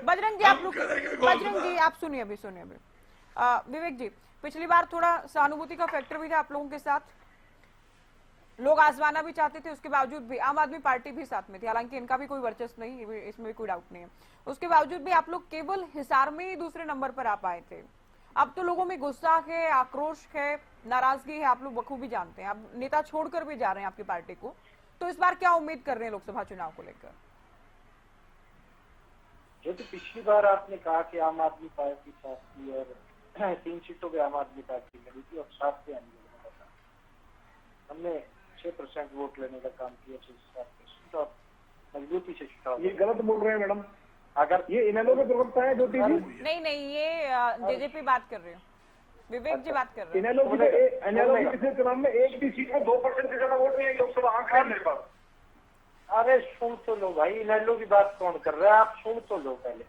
बजरंग जी आप बजरंग जी आप सुनिए अभी विवेक जी, पिछली बार थोड़ा सहानुभूति का फैक्टर भी था आप लोगों के साथ, लोग आजमाना भी चाहते थे, उसके बावजूद भी आम आदमी पार्टी भी साथ में थी, हालांकि इनका भी कोई वर्चस्व नहीं, इसमें भी कोई डाउट नहीं है, उसके बावजूद भी आप लोग केवल हिसार में ही दूसरे नंबर पर आ पाए थे। अब तो लोगों में गुस्सा है, आक्रोश है, नाराजगी है, आप लोग बखूबी जानते हैं, अब नेता छोड़कर भी जा रहे हैं आपकी पार्टी को, तो इस बार क्या उम्मीद कर रहे हैं लोकसभा चुनाव को लेकर? जो तो पिछली बार आपने कहा कि आम आदमी पार्टी साथ थी और 3 सीटों पे आम आदमी पार्टी लड़ी थी और 7 पे आंदोलन था, हमने 6% वोट लेने का काम किया, 7% और मजबूती से चुनाव। ये गलत बोल रहे हैं मैडम, अगर ये इनेलो के प्रवक्ता है ज्योति जी। नहीं ये जेजेपी बात कर रहे हो, विवेक जी बात कर रहे हैं। इनेलो की पिछले चुनाव में एक भी सीट में 2% से ज्यादा वोट नहीं है लोकसभा आंकड़ा मेरे पास। अरे सुन तो लो भाई, इनेलो की बात कौन कर रहा है, आप सुन तो लो पहले।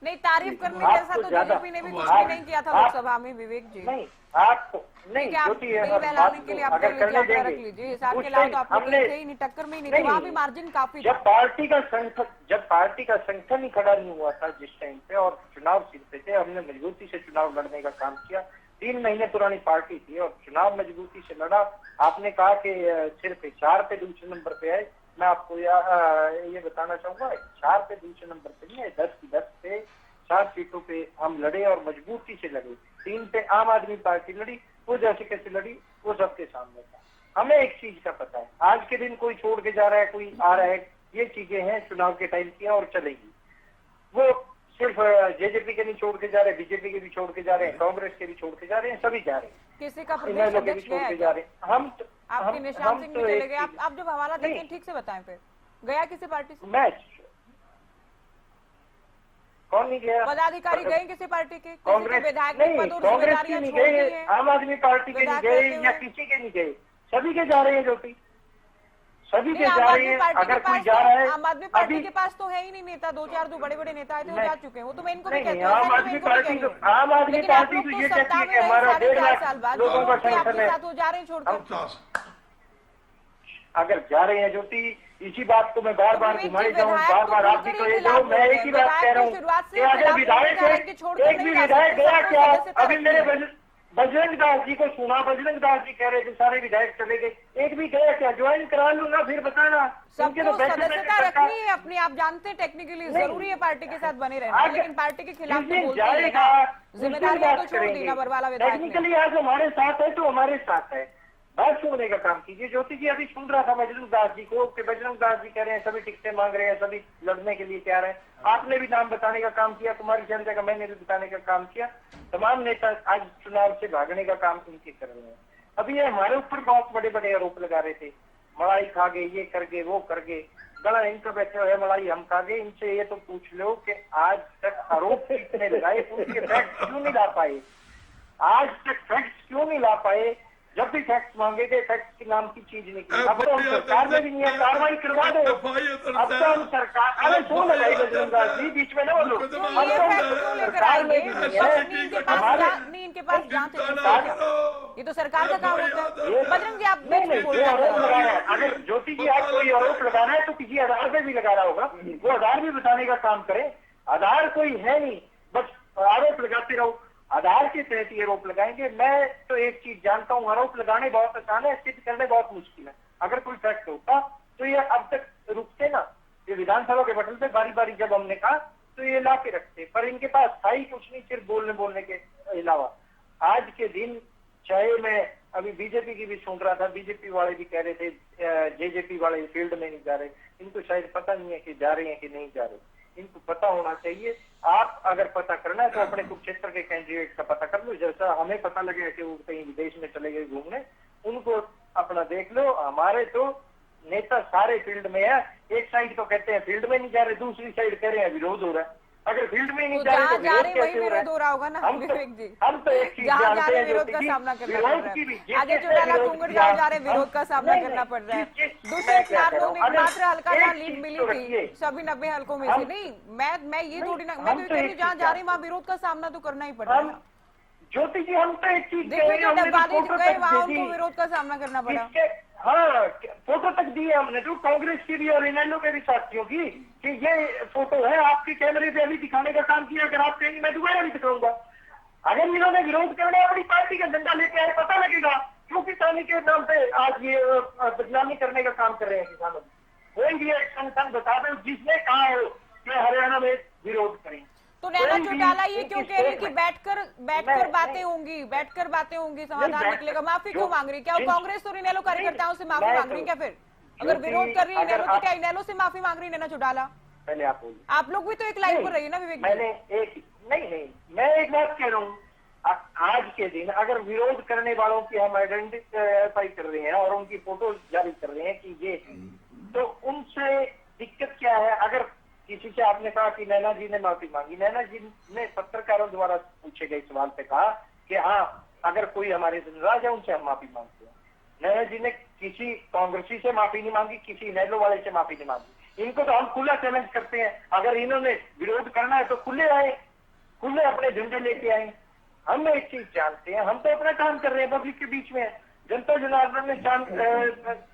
नहीं तारीफ करने जैसा तो जेजेपी ने भी कुछ भी नहीं किया था लोकसभा में विवेक जी। नहीं आपको नहीं के लिए आप रख लीजिए, हिसाब के अलावा तो आप ही नहीं, टक्कर में ही नहीं, वहाँ भी मार्जिन काफी। जब पार्टी का संगठन ही खड़ा नहीं हुआ था जिस टाइम पे और चुनाव जीतते थे, हमने मजबूती से चुनाव लड़ने का काम किया। 3 महीने पुरानी पार्टी थी और चुनाव मजबूती से लड़ा। आपने कहा कि सिर्फ 4 पे दूसरे नंबर पे आए, मैं आपको ये बताना चाहूंगा 4 पे दूसरे नंबर पे नहीं है, 10 की 10 पे 4 सीटों पे हम लड़े और मजबूती से लड़े। 3 पे आम आदमी पार्टी लड़ी, वो जैसे कैसे लड़ी वो सबके सामने था। हमें एक चीज का पता है, आज के दिन कोई छोड़ के जा रहा है, कोई आ रहा है, ये चीजें हैं चुनाव के टाइम की और चलेगी। वो सिर्फ जेजेपी के नहीं छोड़ के जा रहे, बीजेपी के भी छोड़ के जा रहे हैं, कांग्रेस के भी छोड़ के जा रहे हैं, सभी जा रहे हैं, किसी का इनेलो के भी छोड़ के जा रहे हैं। हम आपके निशान सिंह भी चले गए। आप जब हवाला देखें ठीक से बताएं, फिर गया किसी पार्टी से? मैच कौन नहीं गया? पदाधिकारी गए किसी पार्टी के? कांग्रेस नहीं, कांग्रेस के नहीं गए, आम आदमी पार्टी के नहीं गए या किसी के नहीं गए, सभी के जा रहे हैं ज्योति, सभी के जा रहे हैं। अगर कोई जा रहा है, आम आदमी पार्टी के पास तो है ही नहीं नेता, 2-4 बड़े नेता आए थे वो जा चुके हैं, वो तो मैं इनको भी कहती हूँ। आम आदमी पार्टी तो ये कहती है कि हमारा 1.5 लाख लोगों का संगठन है, वो जा रहे हैं छोड़कर। अगर जा रहे हैं ज्योति, इसी बात को मैं बार बार विवेक जी, घुमाई जाऊँ, विधायक बार तो बार आप भी खुलकर तो ही ये खिलाफ जो मैं होते एक ही हैं। बात कह रहा विधायक तो शुरुआत हूँ से कि अगर खिलाफ विधायक होते हैं कि छोड़कर एक नहीं भी जा विधायक सकते, गया सबको क्या? सदस्यता अभी रखनी मेरे है। बजरंग दास जी को सुना, बजरंग दास जी कह रहे थे सारे विधायक चले गए, एक भी गया क्या? ज्वाइन करा लूंगा फिर बताना। उनके सबको तो बैठे बैठे सदस्यता सरकार- रखनी है अपनी, आप जानते हैं टेक्निकली नहीं। जरूरी है पार्टी के साथ बने रहना, आगे- लेकिन पार्टी के खिलाफ जिस तो दिन बोलते ही है जाएगा ना। उस दिन जिम्मेदारियां तो बात छोड़ दी करेंगे। ना बरवाला विधायक ने। टेक्निकली आज हमारे साथ है तो हमारे साथ है, बात सुनने का काम कीजिए। ज्योति जी अभी सुन रहा था बजरंग दास जी को कि बजरंग दास जी कह रहे हैं सभी टिकटें मांग रहे हैं, सभी लड़ने के लिए तैयार हैं। आपने भी नाम बताने का काम किया, कुमारी चंद्र का मैंने भी बताने का काम किया, तमाम नेता आज चुनाव से भागने का काम इनके कर रहे हैं। अभी ये हमारे ऊपर बहुत बड़े बड़े आरोप लगा रहे थे, मलाई खा गए, ये कर गए, वो कर गए, गला इनका बैठे हुए मलाई हम खा गए। इनसे ये तो पूछ लो कि आज तक आरोप कितने लगाए, उनके फैक्ट क्यों नहीं ला पाए? आज तक फैक्ट्स क्यों नहीं ला पाए? जब भी फैक्ट्स मांगे गए, फैक्ट्स के नाम की चीज नहीं की। अब तो हम सरकार में भी नहीं है, कार्रवाई करवा दो। अब तो हम सरकार, अरे सुन लगाई बजरंग दास जी, बीच में ना बोलो। तो अब ये तो फैक्ट हम क्यों लेकर सरकार में आएंगे? भी नहीं है। नहीं, इनके पास हमारे- नहीं, इनके पास जांच एजेंसी है क्या? ये तो सरकार का काम होता है। बजरंग जी आप नहीं बीच में नहीं, बोल जो रहे आरोप लगा हैं। रहा है, अगर ज्योति जी आज कोई आरोप लगा रहा है तो किसी आधार पे भी लगा रहा होगा, वो आधार भी बताने का काम करे। आधार कोई है नहीं, बस आरोप लगाते रहो। आधार के तहत ये आरोप लगाएंगे। मैं तो एक चीज जानता हूँ, आरोप लगाने बहुत आसान है, सिद्ध करने बहुत मुश्किल है। अगर कोई फैक्ट होता तो ये अब तक रुकते ना, ये विधानसभा के बटन पे बारी बारी जब हमने कहा तो ये ला के रखते, पर इनके पास था ही कुछ नहीं, सिर्फ बोलने के अलावा। आज के दिन चाहे मैं अभी बीजेपी की भी सुन रहा था, बीजेपी वाले भी कह रहे थे जेजेपी वाले फील्ड में नहीं जा रहे, इनको शायद पता नहीं है कि जा रहे हैं कि नहीं जा रहे, इनको पता होना चाहिए। आप अगर पता करना है तो अपने कुरुक्षेत्र के कैंडिडेट का पता कर लो, जैसा हमें पता लगे कि वो कहीं विदेश में चले गए घूमने, उनको अपना देख लो। हमारे तो नेता सारे फील्ड में है, एक साइड तो कहते हैं फील्ड में नहीं जा रहे, दूसरी साइड कह रहे हैं विरोध हो रहा है। अगर फील्ड में नहीं तो जा रहे जहाँ तो जा विरोध रहे कैसे वही हो रहा विरोध हो है? रहा होगा ना हम विवेक जी। हम तो एक चीज जहाँ जा जानते रहे हैं विरोध ज्योति का जी, सामना करना विरोध पड़ रहा की है। भी आगे जिस चुनाला विरोध तुंगड़ की जहाँ आप- जा रहे विरोध का सामना नहीं, करना पड़ रहा है। जिस- दूसरे मैं क्या चार कह रहा लोग हूं, अगर मात्र हल्का एक सा चीज लीड मिली तो थी रखिए। सभी 90 हल्कों में से। हम- नहीं, मैं ये नहीं, थोड़ी ना, हम मैं तो ये तो कह रही एक हूँ जहाँ चीज जा रही वहाँ विरोध का सामना तो करना ही पड़ रहा है हम ना। ज्योति जी हम तो एक चीज कह देखिए रहे जो हैं, हमने डब्बाली तो फोटो गए तक वहाँ भेजी। उनको विरोध का सामना करना पड़ा। किसके- हाँ, फोटो तक दी है हमने तो कांग्रेस की भी और इनेलो के भी साथियों की कि ये फोटो है, आपके कैमरे पे अभी दिखाने का काम किया। अगर आप कहेंगे मैं दोबारा भी दिखाऊंगा। अगर इन्होंने विरोध करना है, अपनी पार्टी का झंडा लेके आए, पता लगेगा क्यों किसानी के नाम पे आज ये बदनामी करने का काम कर रहे हैं किसानों को। कोई भी एक संगठन बता दो जिसने कहा हो कि हरियाणा में विरोध करें। तो नैना कोई भी चौटाला ये क्यों कह रही कि स्टेटमेंट- बैठकर बातें होंगी, बैठकर बातें होंगी, समाधान नहीं, निकलेगा। माफी जो- क्यों मांग रही? क्या वो जिन- कांग्रेस और इनेलो कार्यकर्ताओं से माफी मैं मांग रही तो- क्या फिर? अगर क्योंकि विरोध कर रही है अगर इनेलो तो आप- क्या इनेलो से माफी मांग रही नैना चौटाला? पहले आप बोलिए। आप लोग भी तो एक लाइन नहीं, पर रही है ना विवेक जी। मैंने एक नहीं मैं एक बात कह रहा हूँ, आज के दिन अगर विरोध करने वालों की हम आइडेंटिफाई कर रहे हैं और उनकी फोटो जारी कर रहे हैं कि ये, तो उनसे दिक्कत क्या है? अगर किसी से आपने कहा कि नैना जी ने माफी मांगी, नैना जी ने पत्रकारों द्वारा पूछे गए सवाल पे कहा कि हाँ अगर कोई हमारे से नाराज है उनसे हम माफी मांगते हैं। नैना जी ने किसी कांग्रेसी से माफी नहीं मांगी, किसी इनेलो वाले से माफी नहीं मांगी। इनको तो हम खुला चैलेंज करते हैं, अगर इन्होंने विरोध करना है तो खुले आए, खुले अपने झंडे लेके आए। हम एक चीज जानते हैं, हम तो अपना काम कर रहे हैं, पब्लिक के बीच में। जनता जनार्दन ने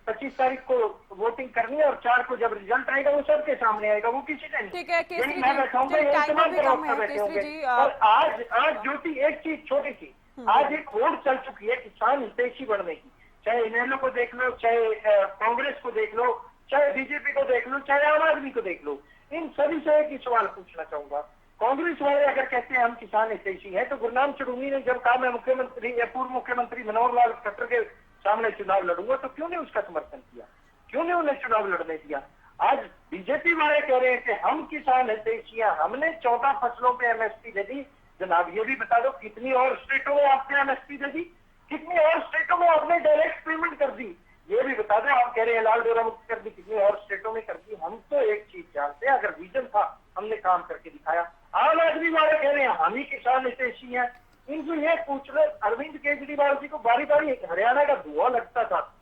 25 तारीख को वोटिंग करनी है और 4 को जब रिजल्ट आएगा वो सबके सामने आएगा, वो किसी ने ठीक है केसरी यही मैं बैठा हूँ, जी, यही टाइम तमाम भी कम है बैठे केसरी होंगे। जी। और आज ज्योति एक चीज छोटी सी, आज एक होड़ चल चुकी है किसान हितैषी बनने की। चाहे इनेलो को देख लो, चाहे कांग्रेस को देख लो, चाहे बीजेपी को देख लो, चाहे आम आदमी को देख लो, इन सभी से एक ही सवाल पूछना चाहूंगा। कांग्रेस वाले अगर कहते हैं हम किसान हितैषी हैं, तो गुरनाम चढ़ूंगी ने जब कहा मैं मुख्यमंत्री या पूर्व मुख्यमंत्री मनोहर लाल खट्टर के सामने चुनाव लड़ूंगा, तो क्यों नहीं उसका समर्थन किया? क्यों नहीं उन्हें चुनाव लड़ने दिया? आज बीजेपी वाले कह रहे हैं कि हम किसान हितैषी हैं, हमने 14 फसलों पे एमएसपी दे दी। जनाब ये भी बता दो कितनी और स्टेटों में आपने एमएसपी दे दी, कितनी और स्टेटों में आपने डायरेक्ट पेमेंट कर दी, ये भी बता दो। आप कह रहे हैं लाल डोरा मुक्त कर दी, कितनी और स्टेटों में कर दी। हम तो एक चीज जानते हैं, अगर विजन था हमने काम करके दिखाया। आम आदमी वाले कह रहे हैं हम ही किसान हितैषी हैं। इनको ये पूछ रहे, अरविंद केजरीवाल जी को बारी बारी हरियाणा का धुआं लगता था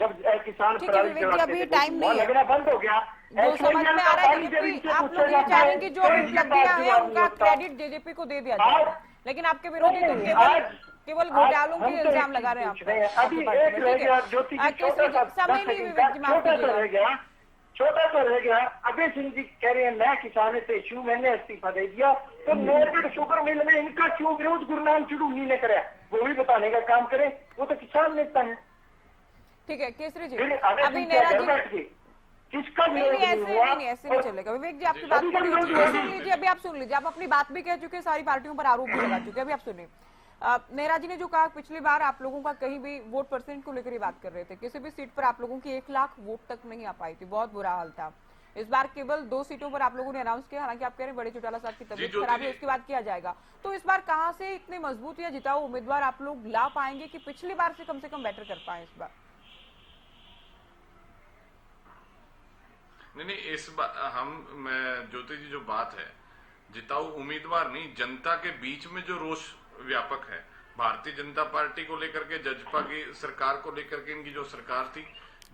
जब किसान ठीक है विवेक जी, अभी टाइम नहीं है, लगना बंद हो गया। जो समझ में आ रहा है जेजेपी, आप लोग ये चाह रहे हैं कि जो उपलब्धियां हैं उनका क्रेडिट जेजेपी को दे दिया जाए, लेकिन आपके विरोधी तो केवल केवल घोटालों के इल्जाम लगा रहे हैं आप। अभी एक रह गया ज्योति जी, छोटा सा समय नहीं विवेक जी, माफ छोटा सा रह कीजिएगा। गया, छोटा सा रह गया। अभय सिंह जी कह रहे हैं मैं किसान से इशू, मैंने इस्तीफा दे दिया, तो नॉर्वेड शुगर मिल में इनका क्यों विरोध गुरुनाम चुड़ूनी ने कराया, वो भी बताने का काम करें, वो तो किसान नेता है। ठीक है केसरी जी, फिर अभय अभी सिंह क्या नेरा घर जी बैठ गए, किसका नहीं विरोध नहीं, नहीं हुआ? ऐसे नहीं चलेगा विवेक जी, आपकी बात पूरी हो चुकी है, सुन लीजिए, अभी आप सुन लीजिए, आप अपनी बात भी कह चुके हैं, सारी पार्टियों पर आरोप भी लगा चुके हैं, अभी आप सुनिए। नेहरा जी ने जो कहा पिछली बार आप लोगों का कहीं भी वोट परसेंट को लेकर ही बात कर रहे थे, किसी भी सीट पर आप लोगों की 1 लाख वोट तक नहीं आ पाई थी, बहुत बुरा हाल था। इस बार केवल 2 सीटों पर आप लोगों ने अनाउंस किया, हालांकि आप कह रहे हैं बड़े चौटाला साहब की तबीयत खराब है, उसके बाद किया जाएगा। तो इस बार कहां से इतने मजबूत या जिताऊ उम्मीदवार आप लोग ला पाएंगे कि पिछली बार से कम बेटर कर पाए इस बार? नहीं, इस बार मैं ज्योति जी जो बात है, जिताऊ उम्मीदवार नहीं, जनता के बीच में जो रोष व्यापक है भारतीय जनता पार्टी को लेकर के, जजपा की सरकार को लेकर के, इनकी जो सरकार थी,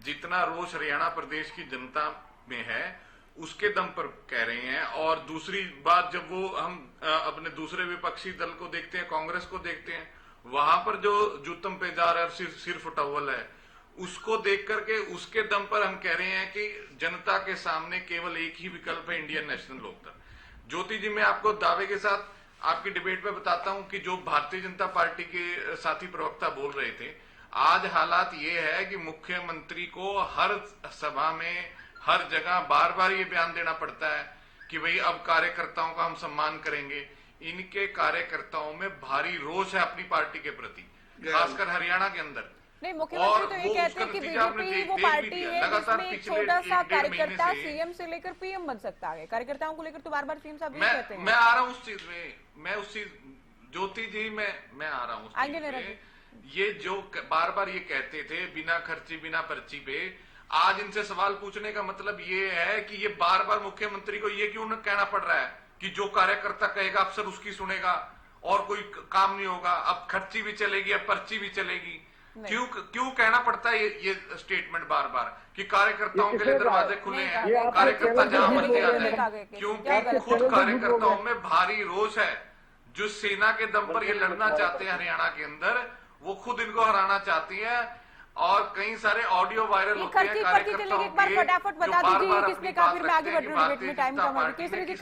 जितना रोष हरियाणा प्रदेश की जनता में है उसके दम पर कह रहे हैं। और दूसरी बात, जब वो हम अपने दूसरे विपक्षी दल को देखते हैं, कांग्रेस को देखते हैं, वहां पर जो जूतम पेदार है, सिर्फ टॉवल है, उसको देख करके उसके दम पर हम कह रहे हैं कि जनता के सामने केवल एक ही विकल्प है, इंडियन नेशनल लोकदल। ज्योति जी, मैं आपको दावे के साथ आपकी डिबेट पे बताता हूं कि जो भारतीय जनता पार्टी के साथी प्रवक्ता बोल रहे थे, आज हालात ये है कि मुख्यमंत्री को हर सभा में, हर जगह बार बार ये बयान देना पड़ता है कि भाई अब कार्यकर्ताओं का हम सम्मान करेंगे। इनके कार्यकर्ताओं में भारी रोष है अपनी पार्टी के प्रति, खासकर हरियाणा के अंदर। नहीं, मुख्यमंत्री तो ये कहते हैं कि बीजेपी वो पार्टी है जिसमें एक छोटा सा कार्यकर्ता सीएम से लेकर पीएम बन सकता है। कार्यकर्ताओं को लेकर तो बार बार सीएम साहब ये कहते हैं। मैं आ रहा हूँ उस चीज में, मैं उस चीज, ज्योति जी मैं आ रहा हूँ उस चीज में। ये जो बार बार ये कहते थे बिना खर्ची बिना पर्ची पे, आज इनसे सवाल पूछने का मतलब ये है कि ये बार बार मुख्यमंत्री को ये क्यों कहना पड़ रहा है कि जो कार्यकर्ता कहेगा अफसर उसकी सुनेगा और कोई काम नहीं होगा, अब खर्ची भी चलेगी, अब पर्ची भी चलेगी। क्यों कहना पड़ता है ये स्टेटमेंट बार बार कि कार्यकर्ताओं के लिए दरवाजे खुले हैं, कार्यकर्ता जहां मर्जी आ जाए? क्योंकि खुद कार्यकर्ताओं में भारी रोष है। जो सेना के दम पर ये लड़ना चाहते हैं हरियाणा के अंदर, वो खुद इनको हराना चाहती है। और कई सारे ऑडियो वायरल होते हैं कार्यकर्ताओं के, फटाफट बता दीजिए किसने कहा, फिर मैं आगे बढ़ रही हूं, डिबेट में टाइम कम है। केसरी जी,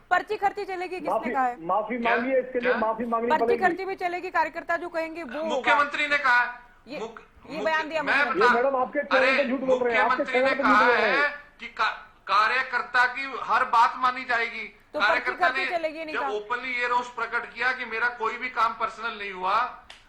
पर्ची खर्ची चलेगी, किसने कहा है? माफी मांगिए, इसके लिए माफी मांगनी पर्ची पड़ेगी। खर्ची भी चलेगी, कार्यकर्ता जो कहेंगे वो मुख्यमंत्री ने कहा, ये बयान दिया मैडम, आपके चैनल पे झूठ बोल रहे हैं, आपके मुख्यमंत्री ने चैनल पे कहा झूठ बोल रहे है हैं। कि कार्यकर्ता की हर बात मानी जाएगी। तो कार्यकर्ता पर्ची खर्ची चलेगी ने नहीं जब कहा। ओपनली ये रोष प्रकट किया कि मेरा कोई भी काम पर्सनल नहीं हुआ।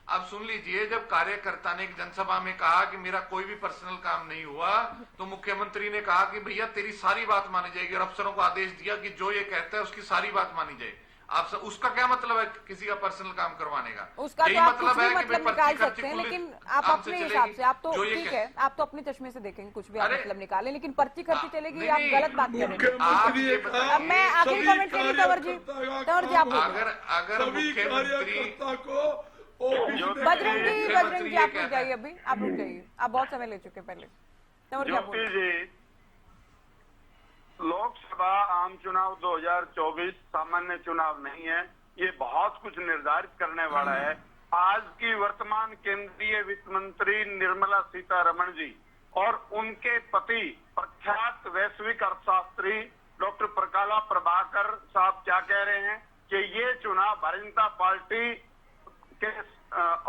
अब सुन लीजिए, जब कार्यकर्ता ने एक जनसभा में कहा कि मेरा कोई भी पर्सनल काम नहीं हुआ, तो मुख्यमंत्री ने कहा कि भैया तेरी सारी बात मानी जाएगी, और अफसरों को आदेश दिया कि जो ये कहता है उसकी सारी बात मानी जाए। आप सब, उसका क्या मतलब है किसी का पर्सनल काम करवाने का? उसका तो आप कुछ भी मतलब निकाल सकते हैं, पुलिस लेकिन आप अपने हिसाब से, आप तो ठीक है, आप तो अपने चश्मे से देखेंगे, कुछ भी आप मतलब निकाले, लेकिन पर्ची खर्ची चलेगी, आप गलत बात कर रहे हैं। अब मैं आखिरी कमेंट के लिए तंवर जी आप अगर मुख्यमंत्री बजरंग जी आप रुक जाइए, अभी आप रुक जाइए, आप बहुत समय ले चुके पहले। ज्योति जी, लोकसभा आम चुनाव 2024 सामान्य चुनाव नहीं है, ये बहुत कुछ निर्धारित करने वाला है। आज की वर्तमान केंद्रीय वित्त मंत्री निर्मला सीतारमण जी और उनके पति प्रख्यात वैश्विक अर्थशास्त्री डॉक्टर प्रकाला प्रभाकर साहब क्या कह रहे हैं कि ये चुनाव भारतीय जनता पार्टी के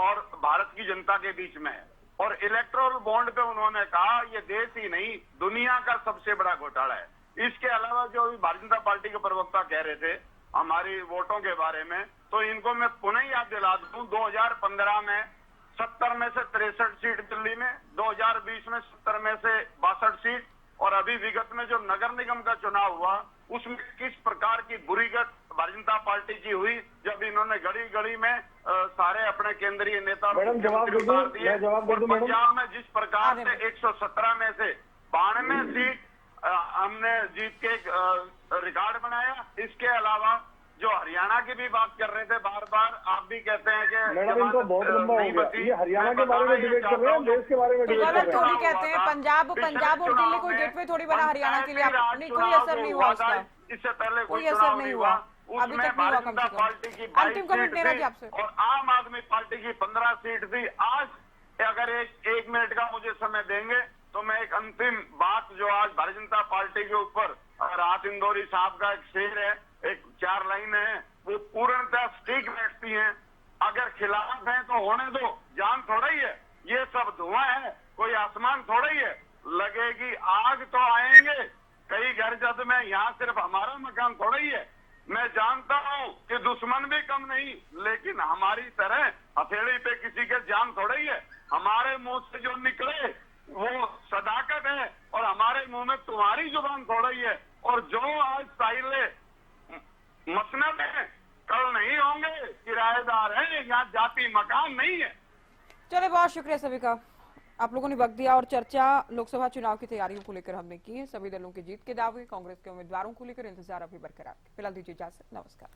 और भारत की जनता के बीच में है। और इलेक्टोरल बॉन्ड पे उन्होंने कहा ये देश ही नहीं दुनिया का सबसे बड़ा घोटाला है। इसके अलावा जो अभी भारतीय जनता पार्टी के प्रवक्ता कह रहे थे हमारी वोटों के बारे में, तो इनको मैं पुनः याद दिला दूं, 2015 में 70 में से 63 सीट दिल्ली में, 2020 में 70 में से 62 सीट, और अभी विगत में जो नगर निगम का चुनाव हुआ उसमें किस प्रकार की बुरी गत भारतीय जनता पार्टी की हुई, जब इन्होंने गली गली में सारे अपने केंद्रीय नेता जवाब दिए। पंजाब में जिस प्रकार से 117 में से 92 सीट हमने जीत के रिकॉर्ड बनाया। इसके अलावा जो हरियाणा की भी बात कर रहे थे बार बार, आप भी कहते हैं कि मैडम इनको बहुत लंबा हो गया, ये हरियाणा के बारे में डिबेट कर रहे हैं, देश के बारे में डिबेट कर रहे हैं। थोड़ी कहते हैं पंजाब और दिल्ली कोई गेटवे थोड़ी बना हरियाणा के लिए, कोई असर नहीं हुआ उसका, इससे पहले कोई असर नहीं हुआ। अभी उसमें तक नहीं हुआ भारतीय कम जनता से कम। पार्टी की अंतिम 22 कमेंट सीट ले रहा थी जी आपसे। और आम आदमी पार्टी की 15 सीट थी। आज अगर एक मिनट का मुझे समय देंगे तो मैं एक अंतिम बात जो आज भारतीय जनता पार्टी के ऊपर राहत इंदौरी साहब का एक शेर है, एक 4 लाइन है, वो पूर्णतः ठीक बैठती हैं। अगर खिलाफ है तो होने दो, जान थोड़ा ही है, ये सब धुआं है, कोई आसमान थोड़ा ही है। लगेगी आग तो आएंगे कई घर जद में, यहाँ सिर्फ हमारा मकान थोड़ा ही है। मैं जानता हूँ कि दुश्मन भी कम नहीं, लेकिन हमारी तरह हथेली पे किसी के जान थोड़ा ही है। हमारे मुंह से जो निकले वो सदाकत है और हमारे मुंह में तुम्हारी जुबान थोड़ा ही है। और जो आज साइले मसनद है कल नहीं होंगे, किराएदार हैं, यहाँ जाति मकान नहीं है। चले, बहुत शुक्रिया सभी का, आप लोगों ने वक्त दिया और चर्चा लोकसभा चुनाव की तैयारियों को लेकर हमने की है। सभी दलों की जीत के दावे, कांग्रेस के उम्मीदवारों को लेकर इंतजार अभी बरकरार। फिलहाल दीजिए इजाजत, नमस्कार।